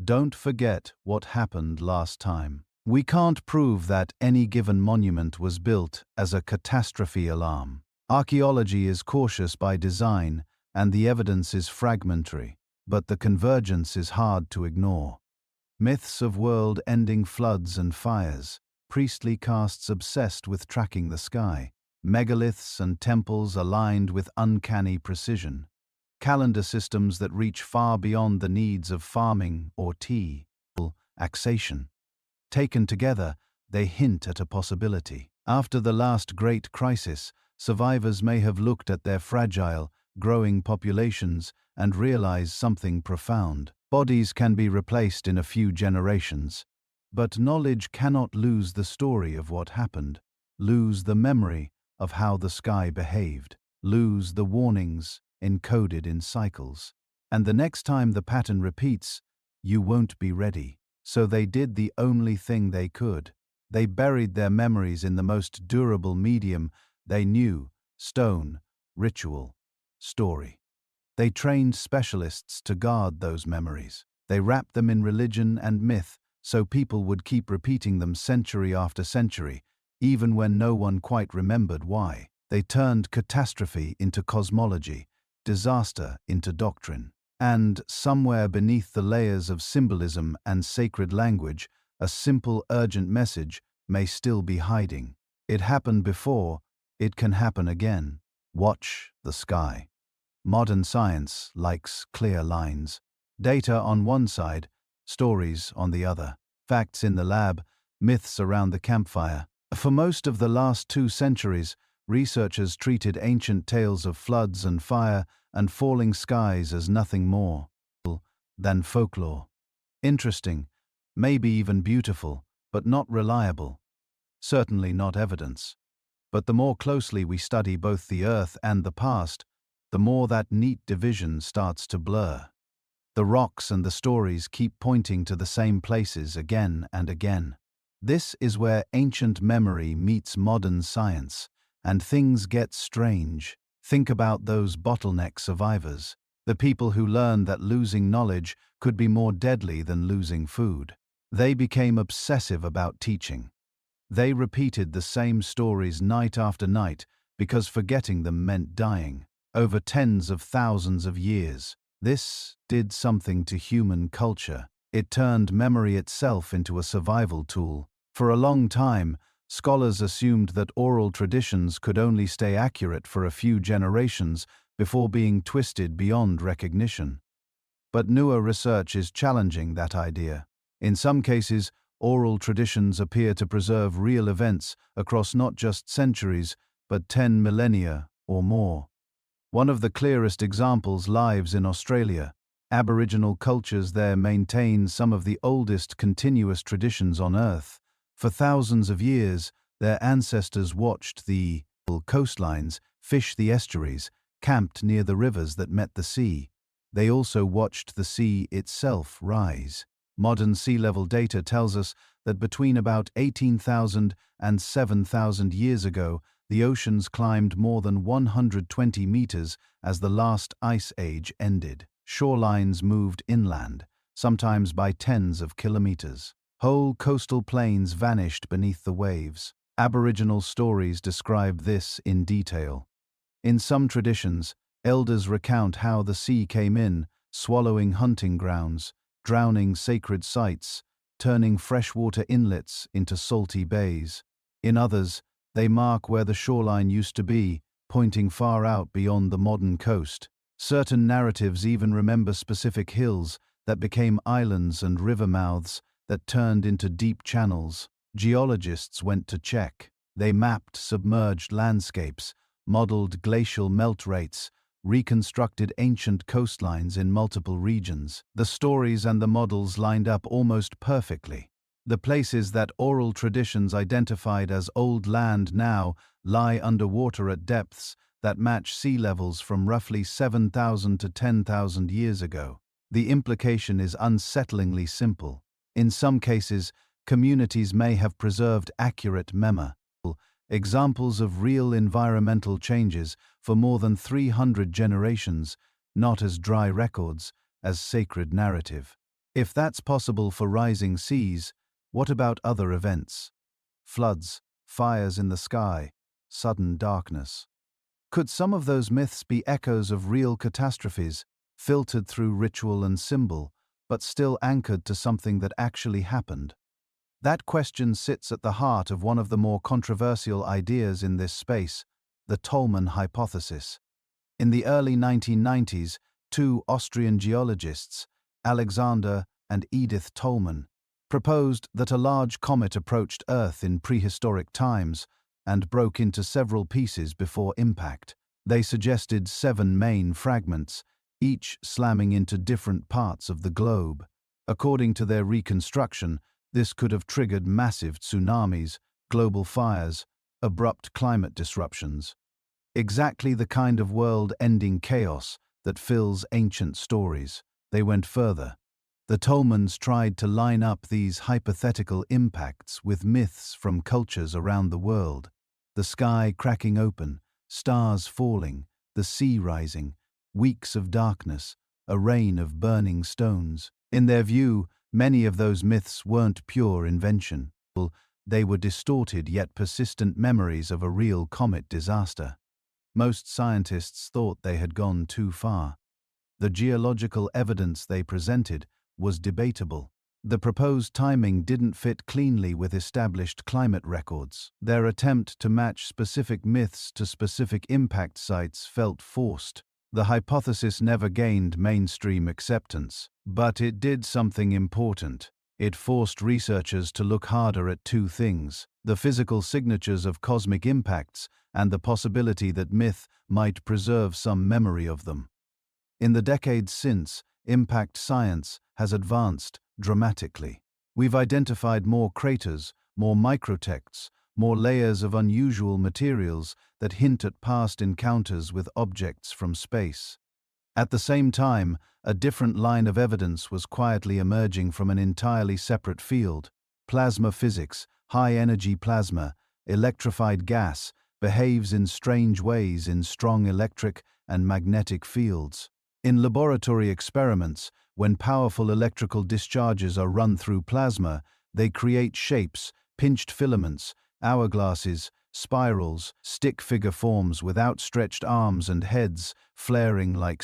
Don't forget what happened last time." We can't prove that any given monument was built as a catastrophe alarm. Archaeology is cautious by design, and the evidence is fragmentary, but the convergence is hard to ignore. Myths of world-ending floods and fires, priestly castes obsessed with tracking the sky, megaliths and temples aligned with uncanny precision, calendar systems that reach far beyond the needs of farming or tea, taxation. Taken together, they hint at a possibility. After the last great crisis, survivors may have looked at their fragile, growing populations and realized something profound. Bodies can be replaced in a few generations, but knowledge cannot lose the story of what happened, lose the memory of how the sky behaved, lose the warnings encoded in cycles. And the next time the pattern repeats, you won't be ready. So they did the only thing they could. They buried their memories in the most durable medium they knew: stone, ritual, story. They trained specialists to guard those memories. They wrapped them in religion and myth so people would keep repeating them century after century, even when no one quite remembered why. They turned catastrophe into cosmology, disaster into doctrine. And, somewhere beneath the layers of symbolism and sacred language, a simple, urgent message may still be hiding. It happened before, it can happen again. Watch the sky. Modern science likes clear lines. Data on one side, stories on the other. Facts in the lab, myths around the campfire. For most of the last 2 centuries, researchers treated ancient tales of floods and fire and falling skies as nothing more than folklore. Interesting, maybe even beautiful, but not reliable. Certainly not evidence. But the more closely we study both the Earth and the past, the more that neat division starts to blur. The rocks and the stories keep pointing to the same places again and again. This is where ancient memory meets modern science, and things get strange. Think about those bottleneck survivors, the people who learned that losing knowledge could be more deadly than losing food. They became obsessive about teaching. They repeated the same stories night after night because forgetting them meant dying. Over tens of thousands of years, this did something to human culture. It turned memory itself into a survival tool. For a long time, scholars assumed that oral traditions could only stay accurate for a few generations before being twisted beyond recognition. But newer research is challenging that idea. In some cases, oral traditions appear to preserve real events across not just centuries, but 10 millennia or more. One of the clearest examples lies in Australia. Aboriginal cultures there maintain some of the oldest continuous traditions on Earth. For thousands of years, their ancestors watched the coastlines, fish the estuaries, camped near the rivers that met the sea. They also watched the sea itself rise. Modern sea level data tells us that between about 18,000 and 7,000 years ago, the oceans climbed more than 120 meters as the last ice age ended. Shorelines moved inland, sometimes by tens of kilometers. Whole coastal plains vanished beneath the waves. Aboriginal stories describe this in detail. In some traditions, elders recount how the sea came in, swallowing hunting grounds, drowning sacred sites, turning freshwater inlets into salty bays. In others, they mark where the shoreline used to be, pointing far out beyond the modern coast. Certain narratives even remember specific hills that became islands and river mouths that turned into deep channels. Geologists went to check. They mapped submerged landscapes, modeled glacial melt rates, reconstructed ancient coastlines in multiple regions. The stories and the models lined up almost perfectly. The places that oral traditions identified as old land now lie underwater at depths that match sea levels from roughly 7,000 to 10,000 years ago. The implication is unsettlingly simple. In some cases, communities may have preserved accurate examples of real environmental changes for more than 300 generations, not as dry records, as sacred narrative. If that's possible for rising seas, what about other events? Floods, fires in the sky, sudden darkness. Could some of those myths be echoes of real catastrophes, filtered through ritual and symbol, but still anchored to something that actually happened? That question sits at the heart of one of the more controversial ideas in this space, the Tolman hypothesis. In the early 1990s, two Austrian geologists, Alexander and Edith Tolman, proposed that a large comet approached Earth in prehistoric times and broke into several pieces before impact. They suggested 7 main fragments, each slamming into different parts of the globe. According to their reconstruction, this could have triggered massive tsunamis, global fires, abrupt climate disruptions. Exactly the kind of world-ending chaos that fills ancient stories. They went further. The Tolmans tried to line up these hypothetical impacts with myths from cultures around the world. The sky cracking open, stars falling, the sea rising, weeks of darkness, a rain of burning stones. In their view, many of those myths weren't pure invention. They were distorted yet persistent memories of a real comet disaster. Most scientists thought they had gone too far. The geological evidence they presented was debatable. The proposed timing didn't fit cleanly with established climate records. Their attempt to match specific myths to specific impact sites felt forced. The hypothesis never gained mainstream acceptance, but it did something important. It forced researchers to look harder at two things: the physical signatures of cosmic impacts and the possibility that myth might preserve some memory of them. In the decades since, impact science has advanced dramatically. We've identified more craters, more microtexts, more layers of unusual materials that hint at past encounters with objects from space. At the same time, a different line of evidence was quietly emerging from an entirely separate field. Plasma physics, high-energy plasma, electrified gas, behaves in strange ways in strong electric and magnetic fields. In laboratory experiments, when powerful electrical discharges are run through plasma, they create shapes, pinched filaments, hourglasses, spirals, stick figure forms with outstretched arms and heads flaring like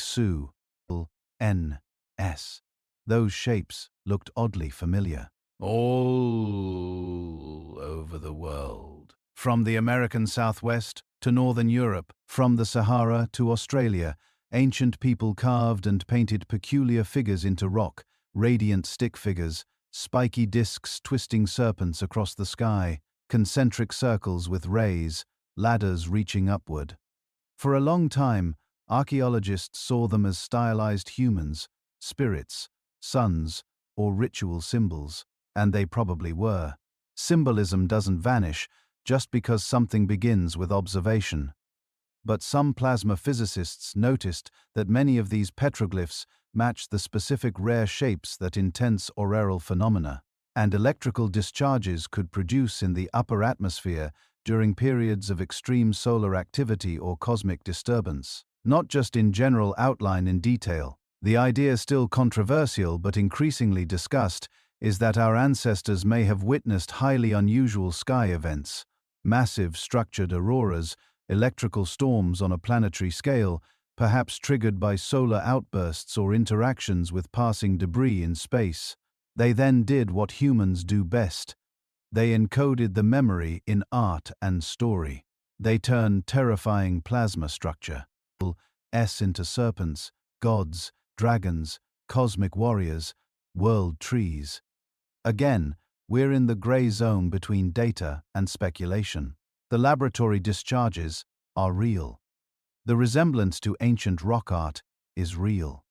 N.S. Those shapes looked oddly familiar. All over the world. From the American Southwest to Northern Europe, from the Sahara to Australia, ancient people carved and painted peculiar figures into rock, radiant stick figures, spiky discs twisting serpents across the sky, concentric circles with rays, ladders reaching upward. For a long time, archaeologists saw them as stylized humans, spirits, suns, or ritual symbols, and they probably were. Symbolism doesn't vanish just because something begins with observation. But some plasma physicists noticed that many of these petroglyphs matched the specific rare shapes that intense auroral phenomena and electrical discharges could produce in the upper atmosphere during periods of extreme solar activity or cosmic disturbance. Not just in general outline in detail. The idea, still controversial but increasingly discussed, is that our ancestors may have witnessed highly unusual sky events, massive structured auroras, electrical storms on a planetary scale, perhaps triggered by solar outbursts or interactions with passing debris in space. They then did what humans do best. They encoded the memory in art and story. They turned terrifying plasma structure into serpents, gods, dragons, cosmic warriors, world trees. Again, we're in the gray zone between data and speculation. The laboratory discharges are real. The resemblance to ancient rock art is real.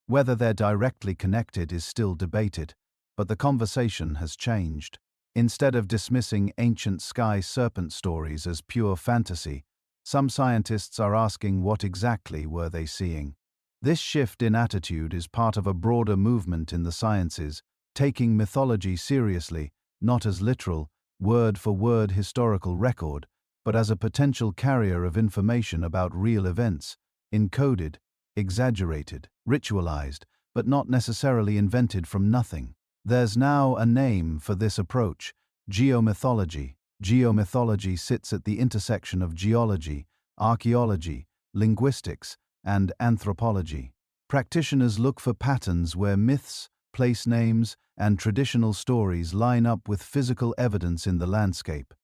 Whether they're directly connected is still debated, but the conversation has changed. Instead of dismissing ancient sky serpent stories as pure fantasy, some scientists are asking what exactly were they seeing. This shift in attitude is part of a broader movement in the sciences, taking mythology seriously, not as literal, word-for-word historical record, but as a potential carrier of information about real events, encoded, exaggerated, ritualized, but not necessarily invented from nothing. There's now a name for this approach: geomythology. Geomythology sits at the intersection of geology, archaeology, linguistics, and anthropology. Practitioners look for patterns where myths, place names, and traditional stories line up with physical evidence in the landscape.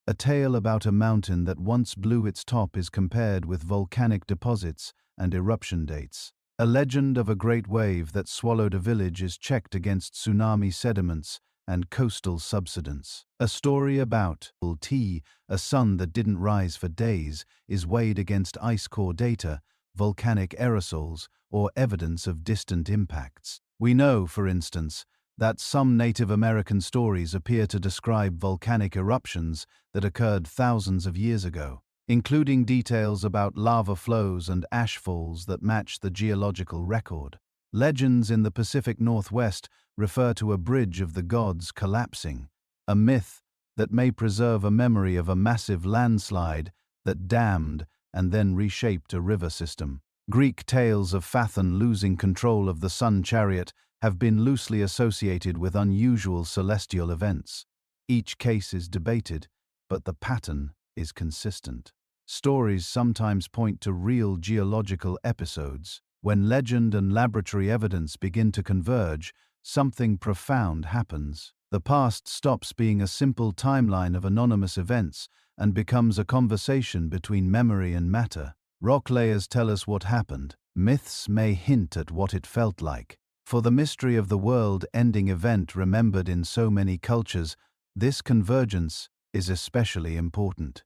A tale about a mountain that once blew its top is compared with volcanic deposits and eruption dates. A legend of a great wave that swallowed a village is checked against tsunami sediments and coastal subsidence. A story about T, a sun that didn't rise for days, is weighed against ice core data, volcanic aerosols, or evidence of distant impacts. We know, for instance, that some Native American stories appear to describe volcanic eruptions that occurred thousands of years ago, including details about lava flows and ash falls that match the geological record. Legends in the Pacific Northwest refer to a bridge of the gods collapsing, a myth that may preserve a memory of a massive landslide that dammed and then reshaped a river system. Greek tales of Phaethon losing control of the sun chariot have been loosely associated with unusual celestial events. Each case is debated, but the pattern is consistent. Stories sometimes point to real geological episodes. When legend and laboratory evidence begin to converge, something profound happens. The past stops being a simple timeline of anonymous events and becomes a conversation between memory and matter. Rock layers tell us what happened. Myths may hint at what it felt like. For the mystery of the world-ending event remembered in so many cultures, this convergence is especially important.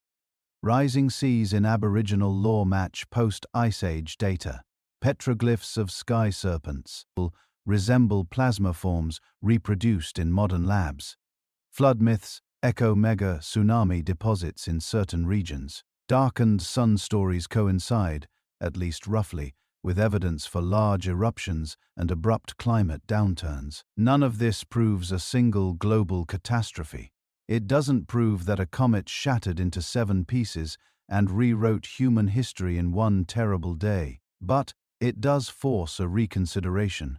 Rising seas in Aboriginal lore match post-Ice Age data. Petroglyphs of sky serpents resemble plasma forms reproduced in modern labs. Flood myths echo mega tsunami deposits in certain regions. Darkened sun stories coincide, at least roughly, with evidence for large eruptions and abrupt climate downturns. None of this proves a single global catastrophe. It doesn't prove that a comet shattered into 7 pieces and rewrote human history in one terrible day. But it does force a reconsideration.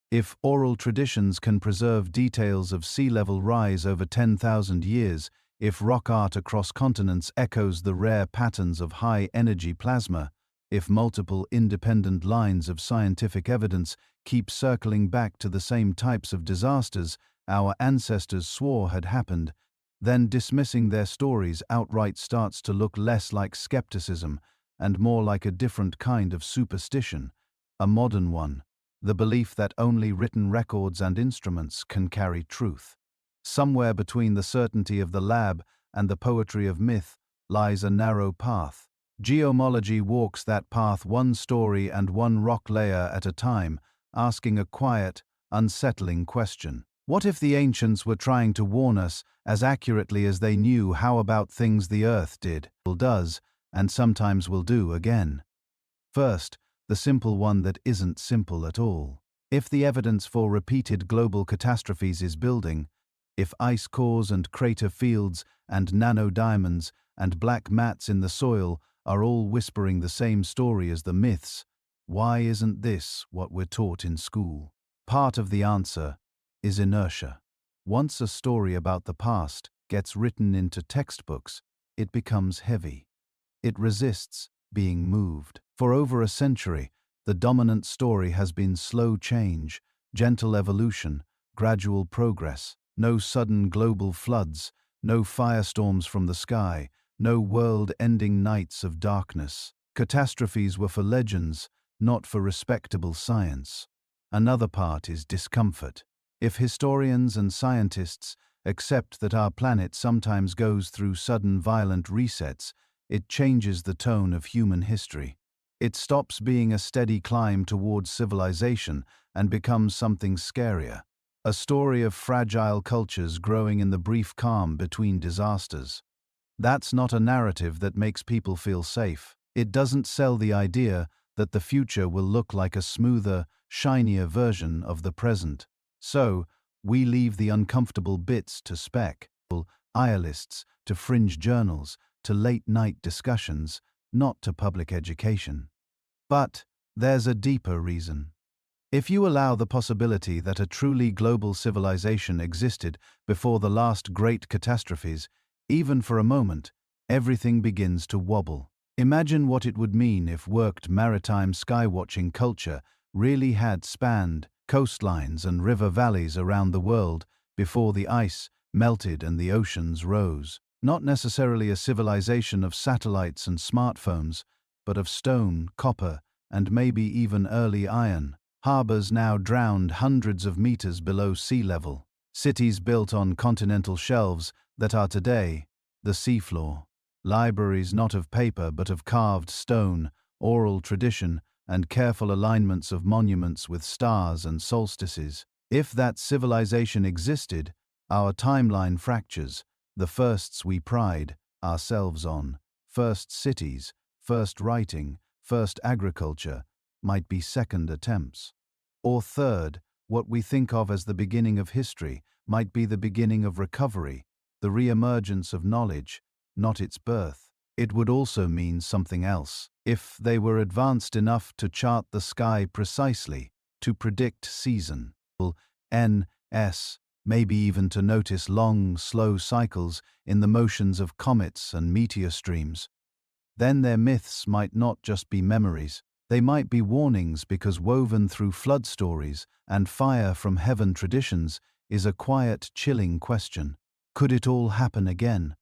If oral traditions can preserve details of sea level rise over 10,000 years, if rock art across continents echoes the rare patterns of high-energy plasma, if multiple independent lines of scientific evidence keep circling back to the same types of disasters our ancestors swore had happened, then dismissing their stories outright starts to look less like skepticism and more like a different kind of superstition, a modern one, the belief that only written records and instruments can carry truth. Somewhere between the certainty of the lab and the poetry of myth lies a narrow path. Geomology walks that path one story and one rock layer at a time, asking a quiet, unsettling question. What if the ancients were trying to warn us as accurately as they knew how about things the Earth does, and sometimes will do again? First, the simple one that isn't simple at all. If the evidence for repeated global catastrophes is building, if ice cores and crater fields and nanodiamonds and black mats in the soil are all whispering the same story as the myths, why isn't this what we're taught in school? Part of the answer is inertia. Once a story about the past gets written into textbooks, it becomes heavy. It resists being moved. For over a century, the dominant story has been slow change, gentle evolution, gradual progress. No sudden global floods, no firestorms from the sky, no world-ending nights of darkness. Catastrophes were for legends, not for respectable science. Another part is discomfort. If historians and scientists except that our planet sometimes goes through sudden violent resets. It changes the tone of human history. It stops being a steady climb towards civilization and becomes something scarier. A story of fragile cultures growing in the brief calm between disasters. That's not a narrative that makes people feel safe. It doesn't sell the idea that the future will look like a smoother, shinier version of the present. So, we leave the uncomfortable bits to iralists, to fringe journals, to late-night discussions, not to public education. But there's a deeper reason. If you allow the possibility that a truly global civilization existed before the last great catastrophes, even for a moment, everything begins to wobble. Imagine what it would mean if worked maritime skywatching culture really had spanned coastlines and river valleys around the world before the ice melted and the oceans rose. Not necessarily a civilization of satellites and smartphones, but of stone, copper, and maybe even early iron. Harbors now drowned hundreds of meters below sea level. Cities built on continental shelves that are today the seafloor. Libraries not of paper but of carved stone, oral tradition, and careful alignments of monuments with stars and solstices. If that civilization existed, our timeline fractures, the firsts we pride ourselves on, first cities, first writing, first agriculture, might be second attempts. Or third, what we think of as the beginning of history might be the beginning of recovery, the re-emergence of knowledge, not its birth. It would also mean something else. If they were advanced enough to chart the sky precisely, to predict season, N.S., maybe even to notice long, slow cycles in the motions of comets and meteor streams, then their myths might not just be memories. They might be warnings, because woven through flood stories and fire from heaven traditions is a quiet, chilling question. Could it all happen again?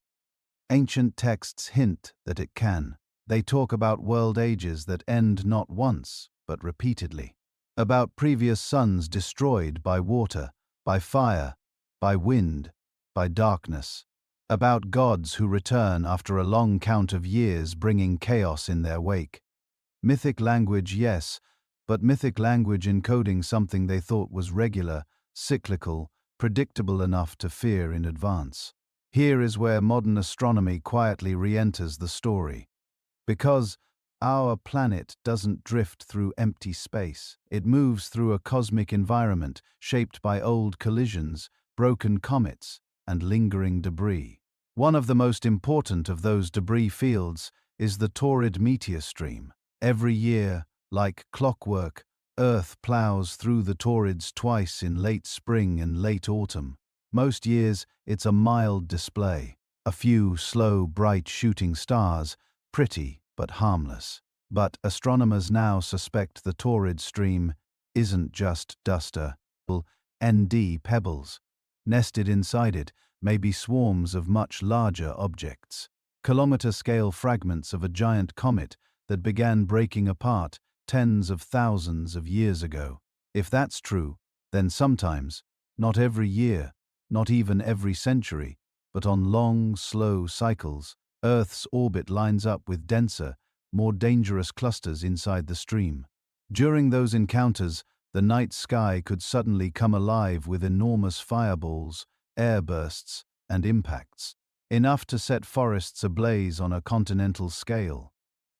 Ancient texts hint that it can. They talk about world ages that end not once, but repeatedly. About previous suns destroyed by water, by fire, by wind, by darkness. About gods who return after a long count of years, bringing chaos in their wake. Mythic language, yes, but mythic language encoding something they thought was regular, cyclical, predictable enough to fear in advance. Here is where modern astronomy quietly re-enters the story. Because our planet doesn't drift through empty space. It moves through a cosmic environment shaped by old collisions, broken comets, and lingering debris. One of the most important of those debris fields is the torrid meteor stream. Every year, like clockwork, Earth plows through the torrids twice in late spring and late autumn. Most years, it's a mild display. A few slow, bright shooting stars, pretty but harmless. But astronomers now suspect the torrid stream isn't just dust or ND pebbles. Nested inside it may be swarms of much larger objects. Kilometer-scale fragments of a giant comet that began breaking apart tens of thousands of years ago. If that's true, then sometimes, not every year, not even every century, but on long, slow cycles, Earth's orbit lines up with denser, more dangerous clusters inside the stream. During those encounters, the night sky could suddenly come alive with enormous fireballs, airbursts, and impacts. Enough to set forests ablaze on a continental scale.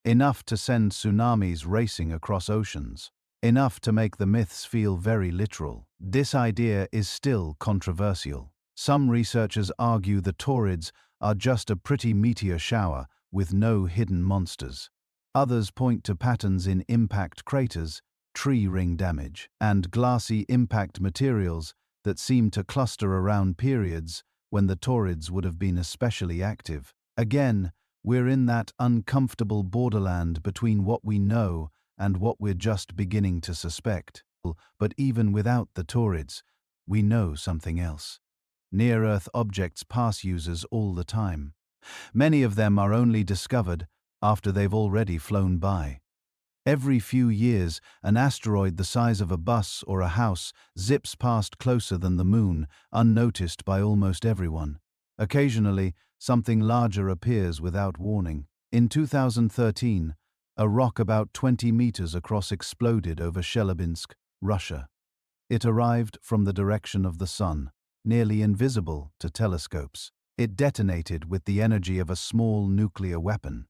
Enough to send tsunamis racing across oceans. Enough to make the myths feel very literal. This idea is still controversial. Some researchers argue the torrids are just a pretty meteor shower with no hidden monsters. Others point to patterns in impact craters, tree ring damage, and glassy impact materials that seem to cluster around periods when the torrids would have been especially active. Again, we're in that uncomfortable borderland between what we know and what we're just beginning to suspect. But even without the torrids, we know something else. Near-Earth objects pass users all the time. Many of them are only discovered after they've already flown by. Every few years, an asteroid the size of a bus or a house zips past closer than the moon, unnoticed by almost everyone. Occasionally, something larger appears without warning. In 2013, a rock about 20 meters across exploded over Chelyabinsk, Russia. It arrived from the direction of the sun, nearly invisible to telescopes. It detonated with the energy of a small nuclear weapon.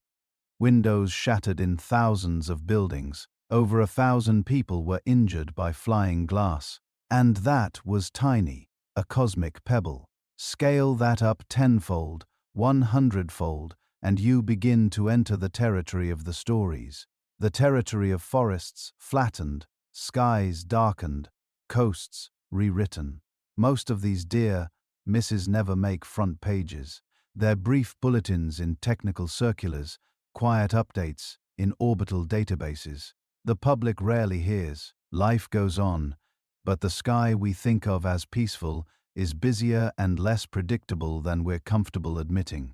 Windows shattered in thousands of buildings. Over 1,000 people were injured by flying glass. And that was tiny, a cosmic pebble. Scale that up tenfold, 100-fold, and you begin to enter the territory of the stories. The territory of forests flattened, skies darkened, coasts rewritten. Most of these dear misses never make front pages. They're brief bulletins in technical circulars, quiet updates in orbital databases. The public rarely hears. Life goes on, but the sky we think of as peaceful is busier and less predictable than we're comfortable admitting.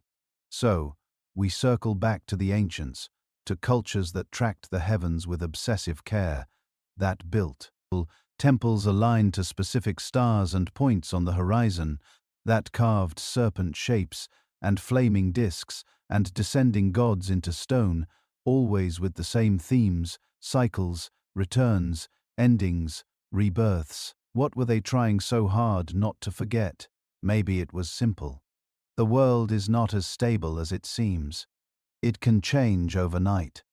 So, we circle back to the ancients, to cultures that tracked the heavens with obsessive care, that built temples aligned to specific stars and points on the horizon, that carved serpent shapes and flaming discs and descending gods into stone, always with the same themes, cycles, returns, endings, rebirths. What were they trying so hard not to forget? Maybe it was simple. The world is not as stable as it seems. It can change overnight.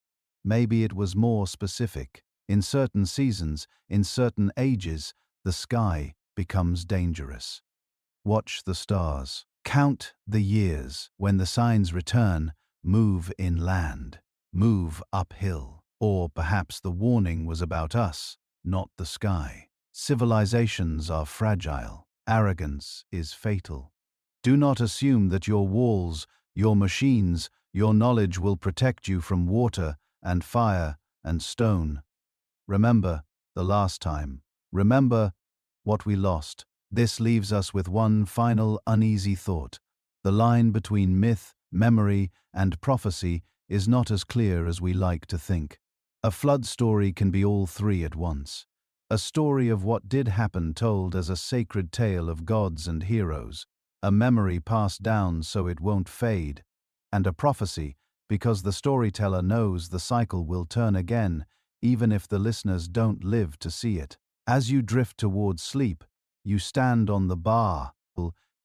Maybe it was more specific. In certain seasons, in certain ages, the sky becomes dangerous. Watch the stars. Count the years. When the signs return, move inland, move uphill. Or perhaps the warning was about us, not the sky. Civilizations are fragile. Arrogance is fatal. Do not assume that your walls, your machines, your knowledge will protect you from water and fire and stone. Remember the last time. Remember what we lost. This leaves us with one final uneasy thought. The line between myth, memory, and prophecy is not as clear as we like to think. A flood story can be all three at once. A story of what did happen told as a sacred tale of gods and heroes. A memory passed down so it won't fade. And a prophecy, because the storyteller knows the cycle will turn again, even if the listeners don't live to see it. As you drift towards sleep, you stand on the bar,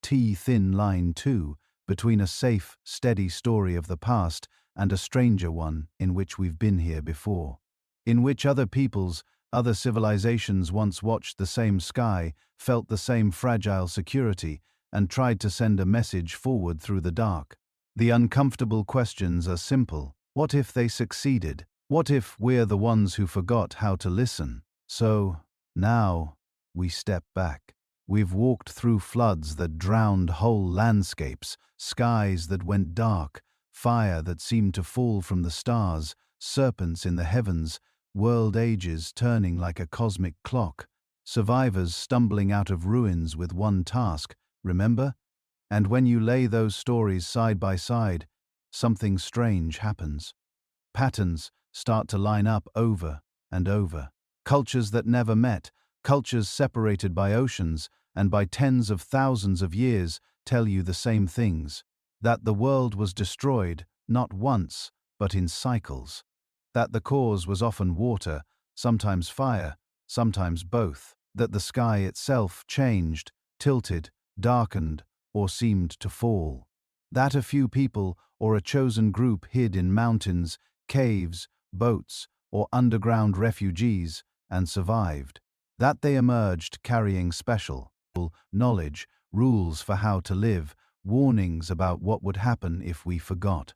T-thin line too, between a safe, steady story of the past and a stranger one in which we've been here before. In which other peoples, other civilizations once watched the same sky, felt the same fragile security, and tried to send a message forward through the dark. The uncomfortable questions are simple. What if they succeeded? What if we're the ones who forgot how to listen? So, now, we step back. We've walked through floods that drowned whole landscapes, skies that went dark, fire that seemed to fall from the stars, serpents in the heavens, world ages turning like a cosmic clock, survivors stumbling out of ruins with one task, remember? And when you lay those stories side by side, something strange happens. Patterns start to line up over and over. Cultures that never met, cultures separated by oceans and by tens of thousands of years, tell you the same things. That the world was destroyed, not once, but in cycles. That the cause was often water, sometimes fire, sometimes both. That the sky itself changed, tilted, darkened, or seemed to fall. That a few people or a chosen group hid in mountains, caves, boats, or underground refugees and survived. That they emerged carrying special knowledge, rules for how to live, warnings about what would happen if we forgot.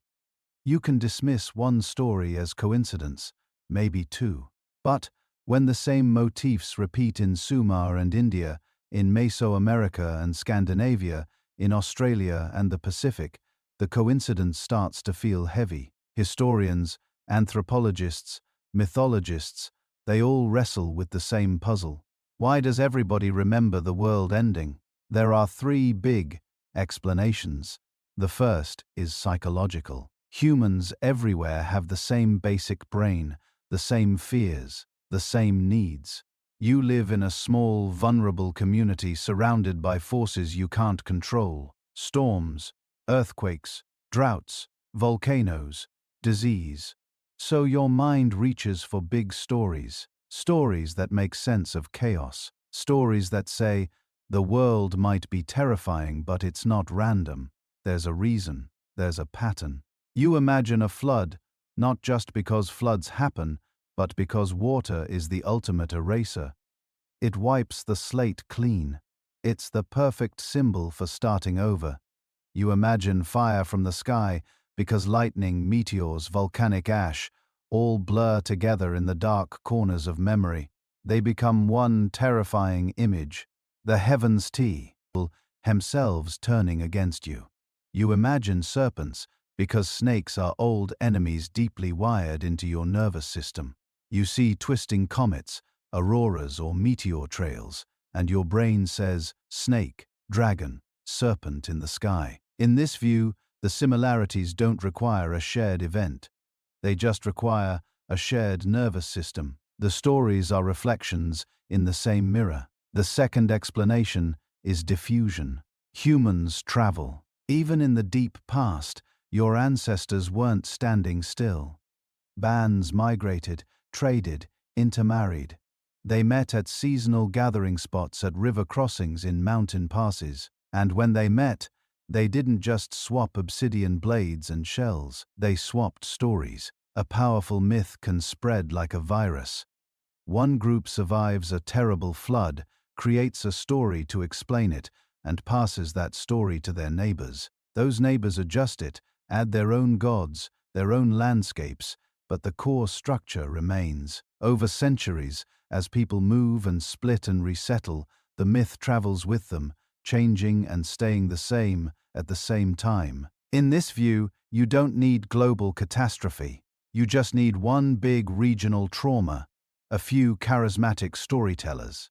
You can dismiss one story as coincidence, maybe two. But when the same motifs repeat in Sumer and India, in Mesoamerica and Scandinavia, in Australia and the Pacific, the coincidence starts to feel heavy. Historians, anthropologists, mythologists, they all wrestle with the same puzzle. Why does everybody remember the world ending? There are three big explanations. The first is psychological. Humans everywhere have the same basic brain, the same fears, the same needs. You live in a small, vulnerable community surrounded by forces you can't control: storms, earthquakes, droughts, volcanoes, disease. So your mind reaches for big stories, stories that make sense of chaos, stories that say, the world might be terrifying, but it's not random. There's a reason, there's a pattern. You imagine a flood, not just because floods happen, but because water is the ultimate eraser. It wipes the slate clean. It's the perfect symbol for starting over. You imagine fire from the sky because lightning, meteors, volcanic ash all blur together in the dark corners of memory. They become one terrifying image, the heavens themselves turning against you. You imagine serpents because snakes are old enemies deeply wired into your nervous system. You see twisting comets, auroras or meteor trails, and your brain says snake, dragon, serpent in the sky. In this view, the similarities don't require a shared event. They just require a shared nervous system. The stories are reflections in the same mirror. The second explanation is diffusion. Humans travel. Even in the deep past, your ancestors weren't standing still. Bands migrated, traded, intermarried. They met at seasonal gathering spots at river crossings in mountain passes. And when they met, they didn't just swap obsidian blades and shells. They swapped stories. A powerful myth can spread like a virus. One group survives a terrible flood, creates a story to explain it, and passes that story to their neighbors. Those neighbors adjust it, add their own gods, their own landscapes, but the core structure remains. Over centuries, as people move and split and resettle, the myth travels with them, changing and staying the same at the same time. In this view, you don't need global catastrophe. You just need one big regional trauma, a few charismatic storytellers,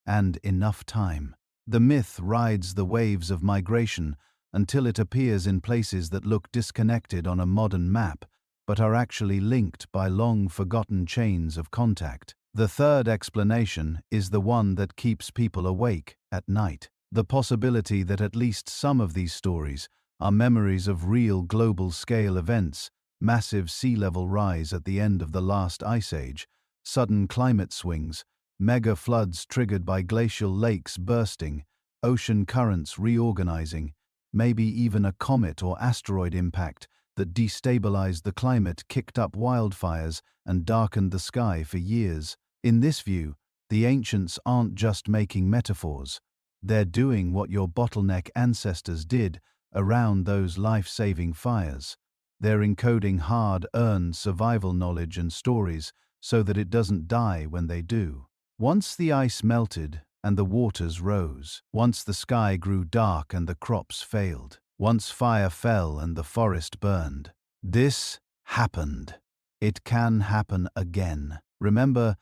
and enough time. The myth rides the waves of migration until it appears in places that look disconnected on a modern map, but are actually linked by long-forgotten chains of contact. The third explanation is the one that keeps people awake at night. The possibility that at least some of these stories are memories of real global-scale events: massive sea level rise at the end of the last ice age, sudden climate swings, mega floods triggered by glacial lakes bursting, ocean currents reorganizing, maybe even a comet or asteroid impact that destabilized the climate, kicked up wildfires, and darkened the sky for years. In this view, the ancients aren't just making metaphors. They're doing what your bottleneck ancestors did around those life-saving fires. They're encoding hard-earned survival knowledge and stories so that it doesn't die when they do. Once the ice melted and the waters rose, once the sky grew dark and the crops failed, once fire fell and the forest burned, this happened. It can happen again. Remember,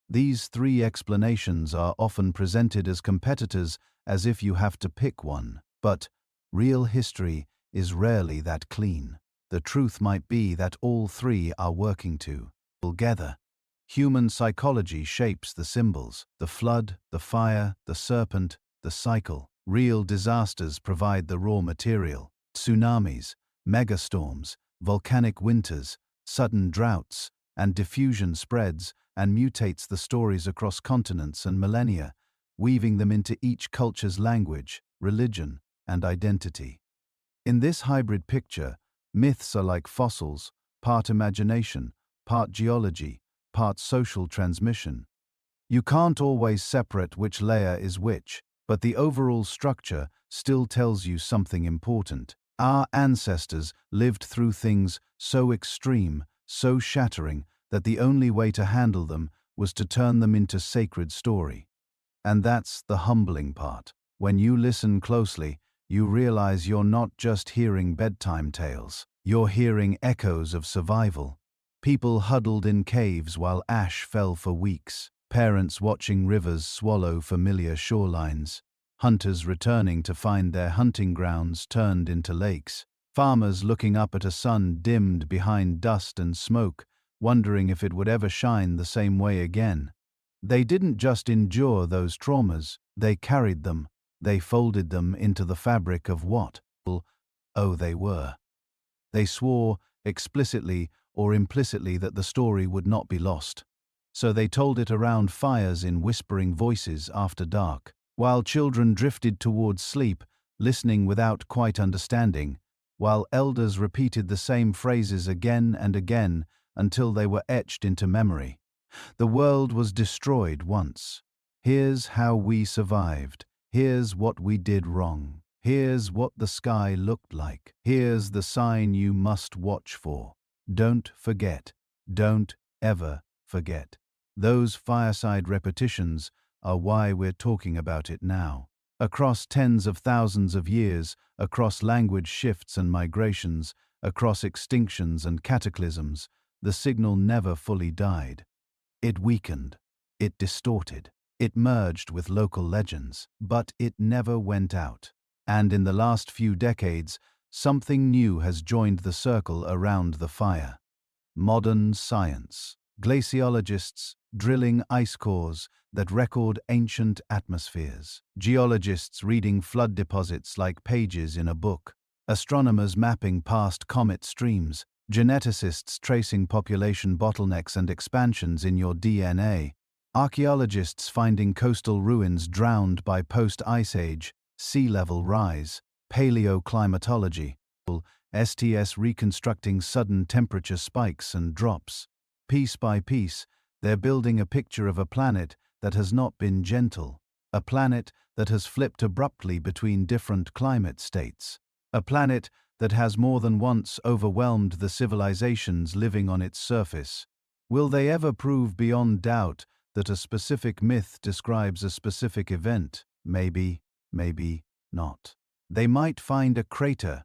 these three explanations are often presented as competitors, as if you have to pick one. But real history is rarely that clean. The truth might be that all three are working together. Human psychology shapes the symbols: the flood, the fire, the serpent, the cycle. Real disasters provide the raw material: tsunamis, megastorms, volcanic winters, sudden droughts, and diffusion spreads and mutates the stories across continents and millennia, weaving them into each culture's language, religion, and identity. In this hybrid picture, myths are like fossils, part imagination, part geology, part social transmission. You can't always separate which layer is which, but the overall structure still tells you something important. Our ancestors lived through things so extreme, so shattering, that the only way to handle them was to turn them into sacred story. And that's the humbling part. When you listen closely, you realize you're not just hearing bedtime tales. You're hearing echoes of survival. People huddled in caves while ash fell for weeks. Parents watching rivers swallow familiar shorelines. Hunters returning to find their hunting grounds turned into lakes. Farmers looking up at a sun dimmed behind dust and smoke wondering if it would ever shine the same way again. They didn't just endure those traumas, they carried them, they folded them into the fabric of what, oh, they were. They swore, explicitly or implicitly, that the story would not be lost. So they told it around fires in whispering voices after dark, while children drifted towards sleep, listening without quite understanding, while elders repeated the same phrases again and again until they were etched into memory. The world was destroyed once. Here's how we survived. Here's what we did wrong. Here's what the sky looked like. Here's the sign you must watch for. Don't forget. Don't ever forget. Those fireside repetitions are why we're talking about it now. Across tens of thousands of years, across language shifts and migrations, across extinctions and cataclysms, the signal never fully died. It weakened, it distorted, it merged with local legends, but it never went out. And in the last few decades, something new has joined the circle around the fire. Modern science. Glaciologists drilling ice cores that record ancient atmospheres. Geologists reading flood deposits like pages in a book. Astronomers mapping past comet streams. Geneticists tracing population bottlenecks and expansions in your DNA. Archaeologists finding coastal ruins drowned by post-ice age, sea level rise. Paleoclimatology. STS reconstructing sudden temperature spikes and drops. Piece by piece, they're building a picture of a planet that has not been gentle, a planet that has flipped abruptly between different climate states, a planet that has more than once overwhelmed the civilizations living on its surface. Will they ever prove beyond doubt that a specific myth describes a specific event? Maybe, maybe not. They might find a crater,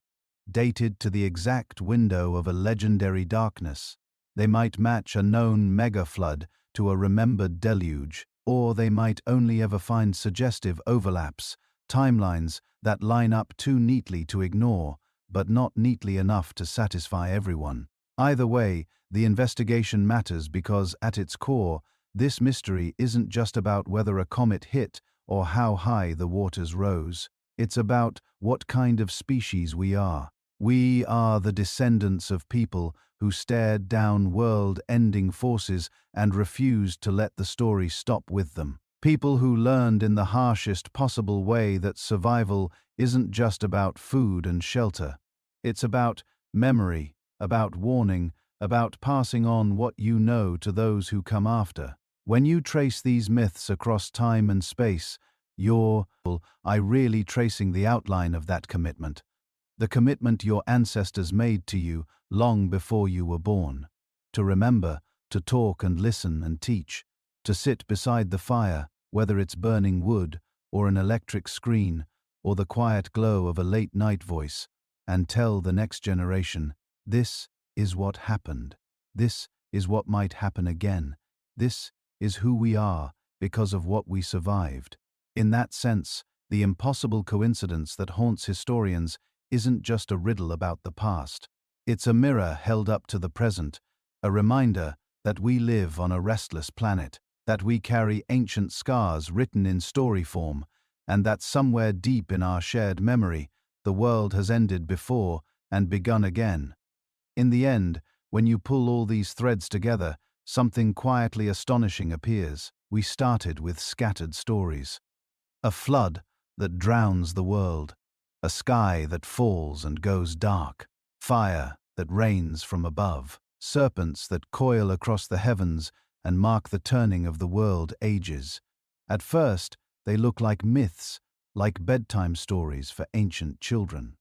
dated to the exact window of a legendary darkness. They might match a known mega-flood to a remembered deluge, or they might only ever find suggestive overlaps, timelines that line up too neatly to ignore, but not neatly enough to satisfy everyone. Either way, the investigation matters because, at its core, this mystery isn't just about whether a comet hit or how high the waters rose. It's about what kind of species we are. We are the descendants of people who stared down world-ending forces and refused to let the story stop with them. People who learned in the harshest possible way that survival isn't just about food and shelter. It's about memory, about warning, about passing on what you know to those who come after. When you trace these myths across time and space, you're really tracing the outline of that commitment. The commitment your ancestors made to you long before you were born. To remember, to talk and listen and teach, to sit beside the fire, whether it's burning wood, or an electric screen, or the quiet glow of a late-night voice, and tell the next generation, this is what happened. This is what might happen again. This is who we are because of what we survived. In that sense, the impossible coincidence that haunts historians isn't just a riddle about the past. It's a mirror held up to the present, a reminder that we live on a restless planet, that we carry ancient scars written in story form, and that somewhere deep in our shared memory, the world has ended before and begun again. In the end, when you pull all these threads together, something quietly astonishing appears. We started with scattered stories. A flood that drowns the world. A sky that falls and goes dark. Fire that rains from above. Serpents that coil across the heavens and mark the turning of the world ages. At first, they look like myths, like bedtime stories for ancient children.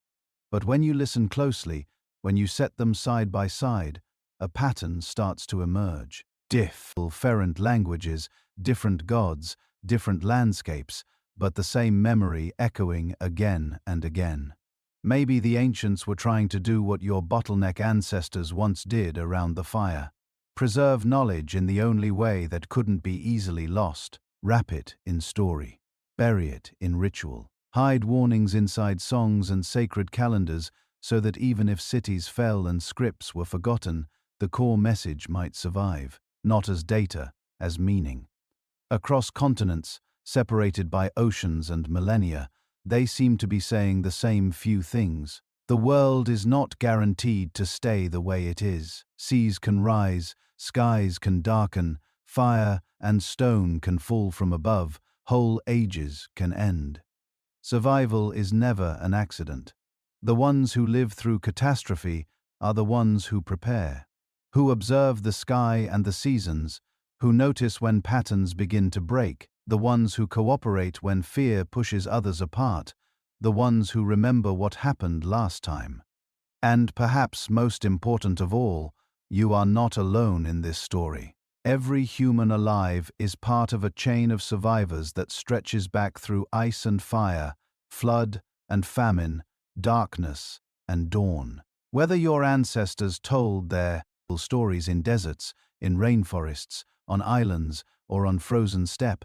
But when you listen closely, when you set them side by side, a pattern starts to emerge. Different languages, different gods, different landscapes, but the same memory echoing again and again. Maybe the ancients were trying to do what your bottleneck ancestors once did around the fire. Preserve knowledge in the only way that couldn't be easily lost. Wrap it in story. Bury it in ritual. Hide warnings inside songs and sacred calendars so that even if cities fell and scripts were forgotten, the core message might survive, not as data, as meaning. Across continents, separated by oceans and millennia, they seem to be saying the same few things. The world is not guaranteed to stay the way it is. Seas can rise, skies can darken, fire and stone can fall from above, whole ages can end. Survival is never an accident. The ones who live through catastrophe are the ones who prepare, who observe the sky and the seasons, who notice when patterns begin to break, the ones who cooperate when fear pushes others apart, the ones who remember what happened last time. And perhaps most important of all, you are not alone in this story. Every human alive is part of a chain of survivors that stretches back through ice and fire, flood and famine, darkness and dawn. Whether your ancestors told their stories in deserts, in rainforests, on islands, or on frozen steppe,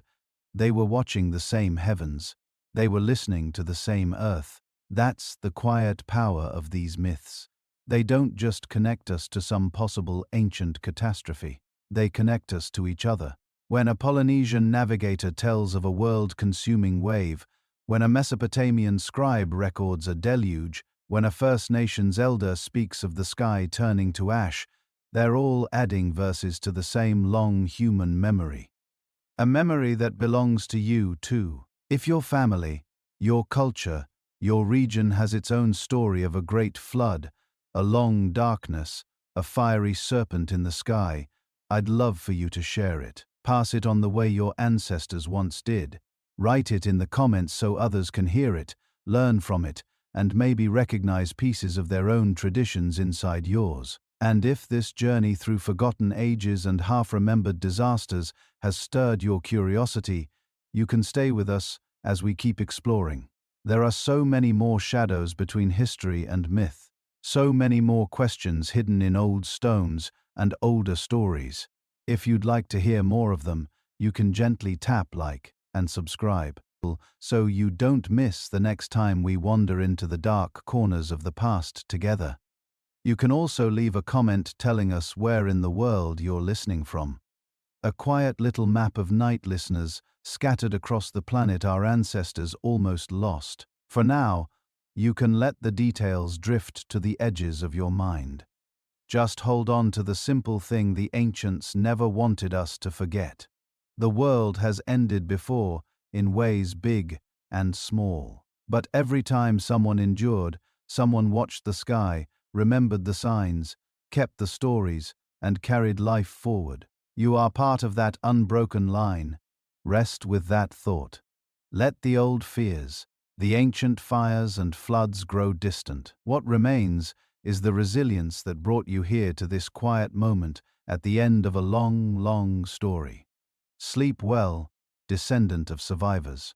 they were watching the same heavens. They were listening to the same earth. That's the quiet power of these myths. They don't just connect us to some possible ancient catastrophe. They connect us to each other. When a Polynesian navigator tells of a world-consuming wave, when a Mesopotamian scribe records a deluge, when a First Nations elder speaks of the sky turning to ash, they're all adding verses to the same long human memory. A memory that belongs to you too. If your family, your culture, your region has its own story of a great flood, a long darkness, a fiery serpent in the sky, I'd love for you to share it. Pass it on the way your ancestors once did. Write it in the comments so others can hear it, learn from it, and maybe recognize pieces of their own traditions inside yours. And if this journey through forgotten ages and half-remembered disasters has stirred your curiosity, you can stay with us as we keep exploring. There are so many more shadows between history and myth, so many more questions hidden in old stones and older stories. If you'd like to hear more of them, you can gently tap like and subscribe, so you don't miss the next time we wander into the dark corners of the past together. You can also leave a comment telling us where in the world you're listening from. A quiet little map of night listeners scattered across the planet our ancestors almost lost. For now, you can let the details drift to the edges of your mind. Just hold on to the simple thing the ancients never wanted us to forget. The world has ended before, in ways big and small. But every time someone endured, someone watched the sky, remembered the signs, kept the stories, and carried life forward. You are part of that unbroken line. Rest with that thought. Let the old fears, the ancient fires and floods grow distant. What remains is the resilience that brought you here to this quiet moment at the end of a long, long story. Sleep well, descendant of survivors.